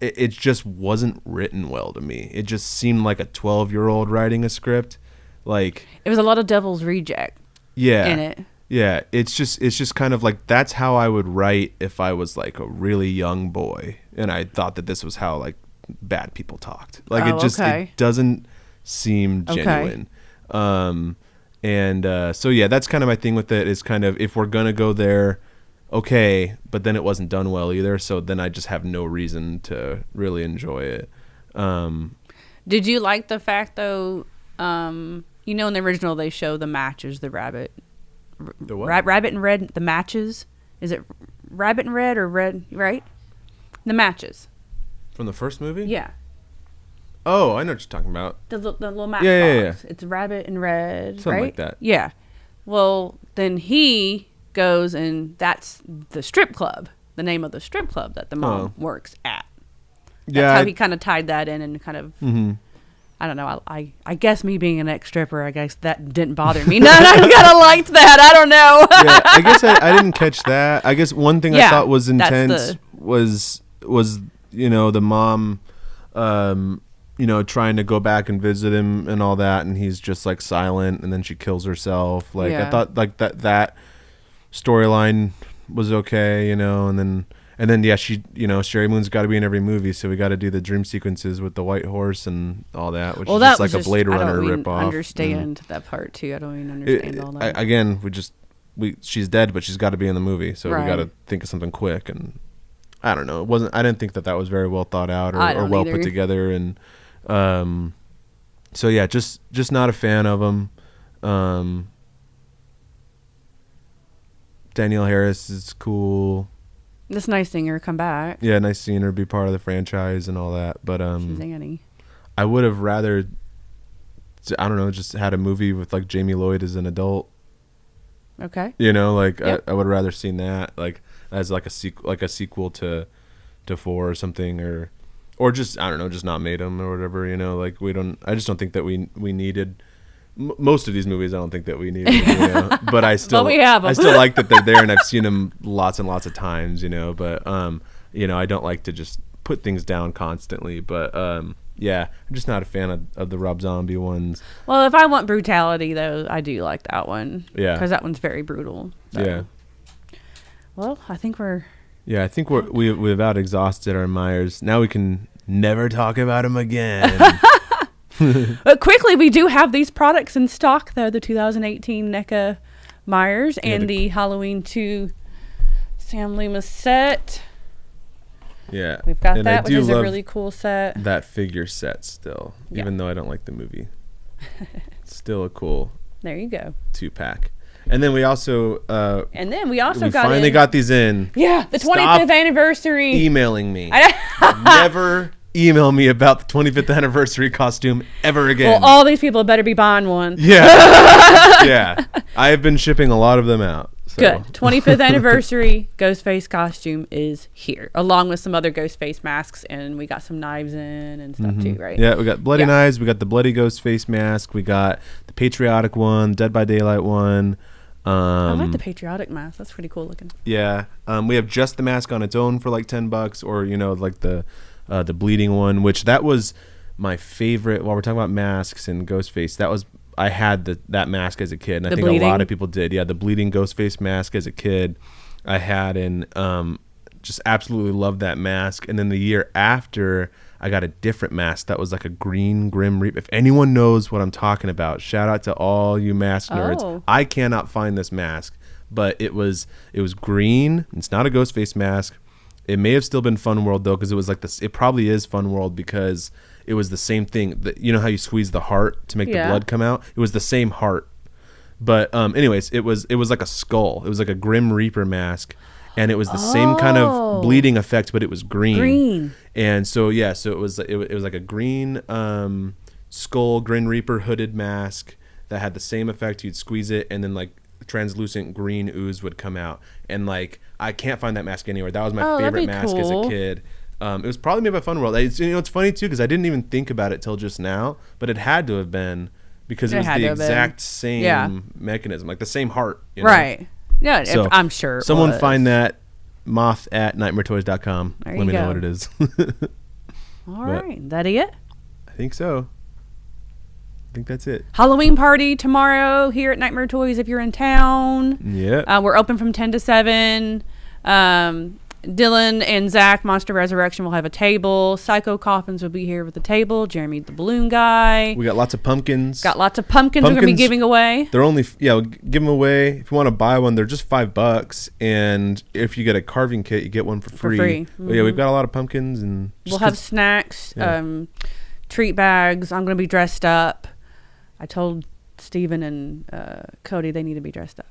it just wasn't written well to me. It just seemed like a 12-year-old writing a script. Like, it was a lot of Devil's Reject. Yeah. In it. Yeah, it's just kind of like that's how I would write if I was like a really young boy and I thought that this was how like bad people talked. Like it doesn't seem genuine. So yeah, that's kind of my thing with it, is kind of if we're gonna go there, okay, but then it wasn't done well either, so then I just have no reason to really enjoy it. Did you like the fact though, in the original they show the matches, the rabbit. The what? Rabbit and red, the matches. Is it rabbit and red or red, right? The matches. From the first movie? Yeah. Oh, I know what you're talking about. The little match box. Yeah. It's rabbit and red, something right? like that. Yeah. Well, then he goes and that's the strip club, the name of the strip club that the mom works at. That's how he kind of tied that in and kind of, I don't know, I guess me being an ex-stripper, I guess that didn't bother me. No, I kind of liked that. I don't know. Yeah, I guess I didn't catch that. I guess one thing I thought was intense was the mom, trying to go back and visit him and all that, and he's just like silent, and then she kills herself. Like I thought like that storyline was okay, and then yeah, she Sherry Moon's got to be in every movie, so we got to do the dream sequences with the white horse and all that, which is just like a Blade Runner ripoff. I don't understand that part too. I don't even understand all that. Again, she's dead, but she's got to be in the movie, so we got to think of something quick. And I don't know, I didn't think that was very well thought out or well put together, and so yeah, just not a fan of them. Danielle Harris is cool. It's nice seeing her come back. Yeah, nice seeing her be part of the franchise and all that. But she's Annie. I would have rather, I don't know, just had a movie with like Jamie Lloyd as an adult. Okay. Yep. I would have rather seen that like as like a sequel to 4 or something, or just I don't know, just not made them or whatever. I just don't think that we needed. Most of these movies, I don't think that we need, but I still, we have them. I still like that they're there, and I've seen them lots and lots of times, But I don't like to just put things down constantly. But yeah, I'm just not a fan of the Rob Zombie ones. Well, if I want brutality, though, I do like that one. Yeah, because that one's very brutal. So. Yeah. Well, I think we're. Yeah, I think we've about exhausted our Myers. Now we can never talk about him again. But quickly, we do have these products in stock, though. The 2018 NECA Myers and the Halloween 2 Sam Loomis set. Yeah. We've got that, which is a really cool set. That figure set still, even though I don't like the movie. It's still a cool There you go. 2-pack. And then we also finally got these in. Yeah, the 25th anniversary. Emailing me. Never email me about the 25th anniversary costume ever again. Well, all these people better be buying one. Yeah. Yeah. I have been shipping a lot of them out. So. Good. 25th anniversary Ghostface costume is here, along with some other Ghostface masks, and we got some knives in and stuff too, right? Yeah, we got bloody knives. We got the bloody Ghostface mask. We got the patriotic one, Dead by Daylight one. I like the patriotic mask. That's pretty cool looking. Yeah. We have just the mask on its own for like $10, or like the bleeding one, which that was my favorite. While we're talking about masks and Ghostface, I had that mask as a kid, and I think a lot of people did. Yeah, the bleeding Ghostface mask as a kid, I had, and just absolutely loved that mask. And then the year after, I got a different mask that was like a green Grim Reaper. If anyone knows what I'm talking about, shout out to all you mask nerds. Oh. I cannot find this mask, but it was green. It's not a Ghostface mask. It may have still been Fun World though, because it was like this. It probably is Fun World because it was the same thing. You know how you squeeze the heart to make the blood come out? It was the same heart. But anyways, it was like a skull. It was like a Grim Reaper mask. And it was the same kind of bleeding effect, but it was green. And so it was like a green skull, Grim Reaper hooded mask that had the same effect. You'd squeeze it, and then like translucent green ooze would come out. And like I can't find that mask anywhere. That was my favorite mask as a kid. It was probably made by Fun World. It's funny too because I didn't even think about it till just now, but it had to have been because it was the exact same mechanism, like the same heart. Right. Yeah, so I'm sure. Someone find that moth@nightmaretoys.com. Let me know what it is. All right. That it? I think so. I think that's it. Halloween party tomorrow here at Nightmare Toys if you're in town. Yeah. We're open from 10 to 7. Dylan and Zach, Monster Resurrection, will have a table. Psycho Coffins will be here with a table. Jeremy the Balloon Guy. We got lots of pumpkins. We're going to be giving away. They're only, we'll give them away. If you want to buy one, they're just $5. And if you get a carving kit, you get one for free. Mm-hmm. Yeah, we've got a lot of pumpkins. And we'll have snacks, treat bags. I'm going to be dressed up. I told Steven and Cody they need to be dressed up.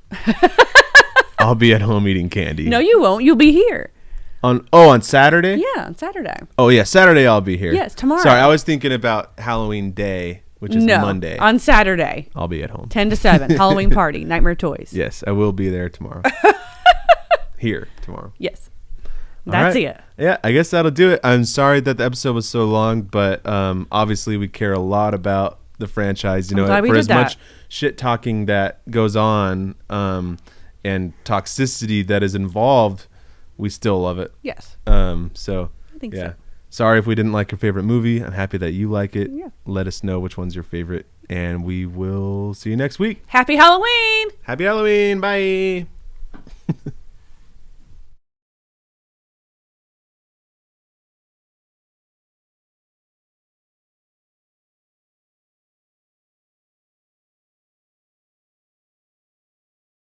I'll be at home eating candy. No, you won't. You'll be here. On Saturday? Yeah, on Saturday. Oh, yeah, Saturday I'll be here. Yes, tomorrow. Sorry, I was thinking about Halloween Day, which is Monday. On Saturday. I'll be at home. 10 to 7, Halloween party, Nightmare Toys. Yes, I will be there tomorrow. Here tomorrow. Yes. That's it. Yeah, I guess that'll do it. I'm sorry that the episode was so long, but obviously we care a lot about the franchise. For as much shit talking that goes on and toxicity that is involved, we still love it. Yes. So I think so. Sorry if we didn't like your favorite movie. I'm happy that you like it. Yeah. Let us know which one's your favorite, and we will see you next week. Happy Halloween. Happy Halloween. Bye.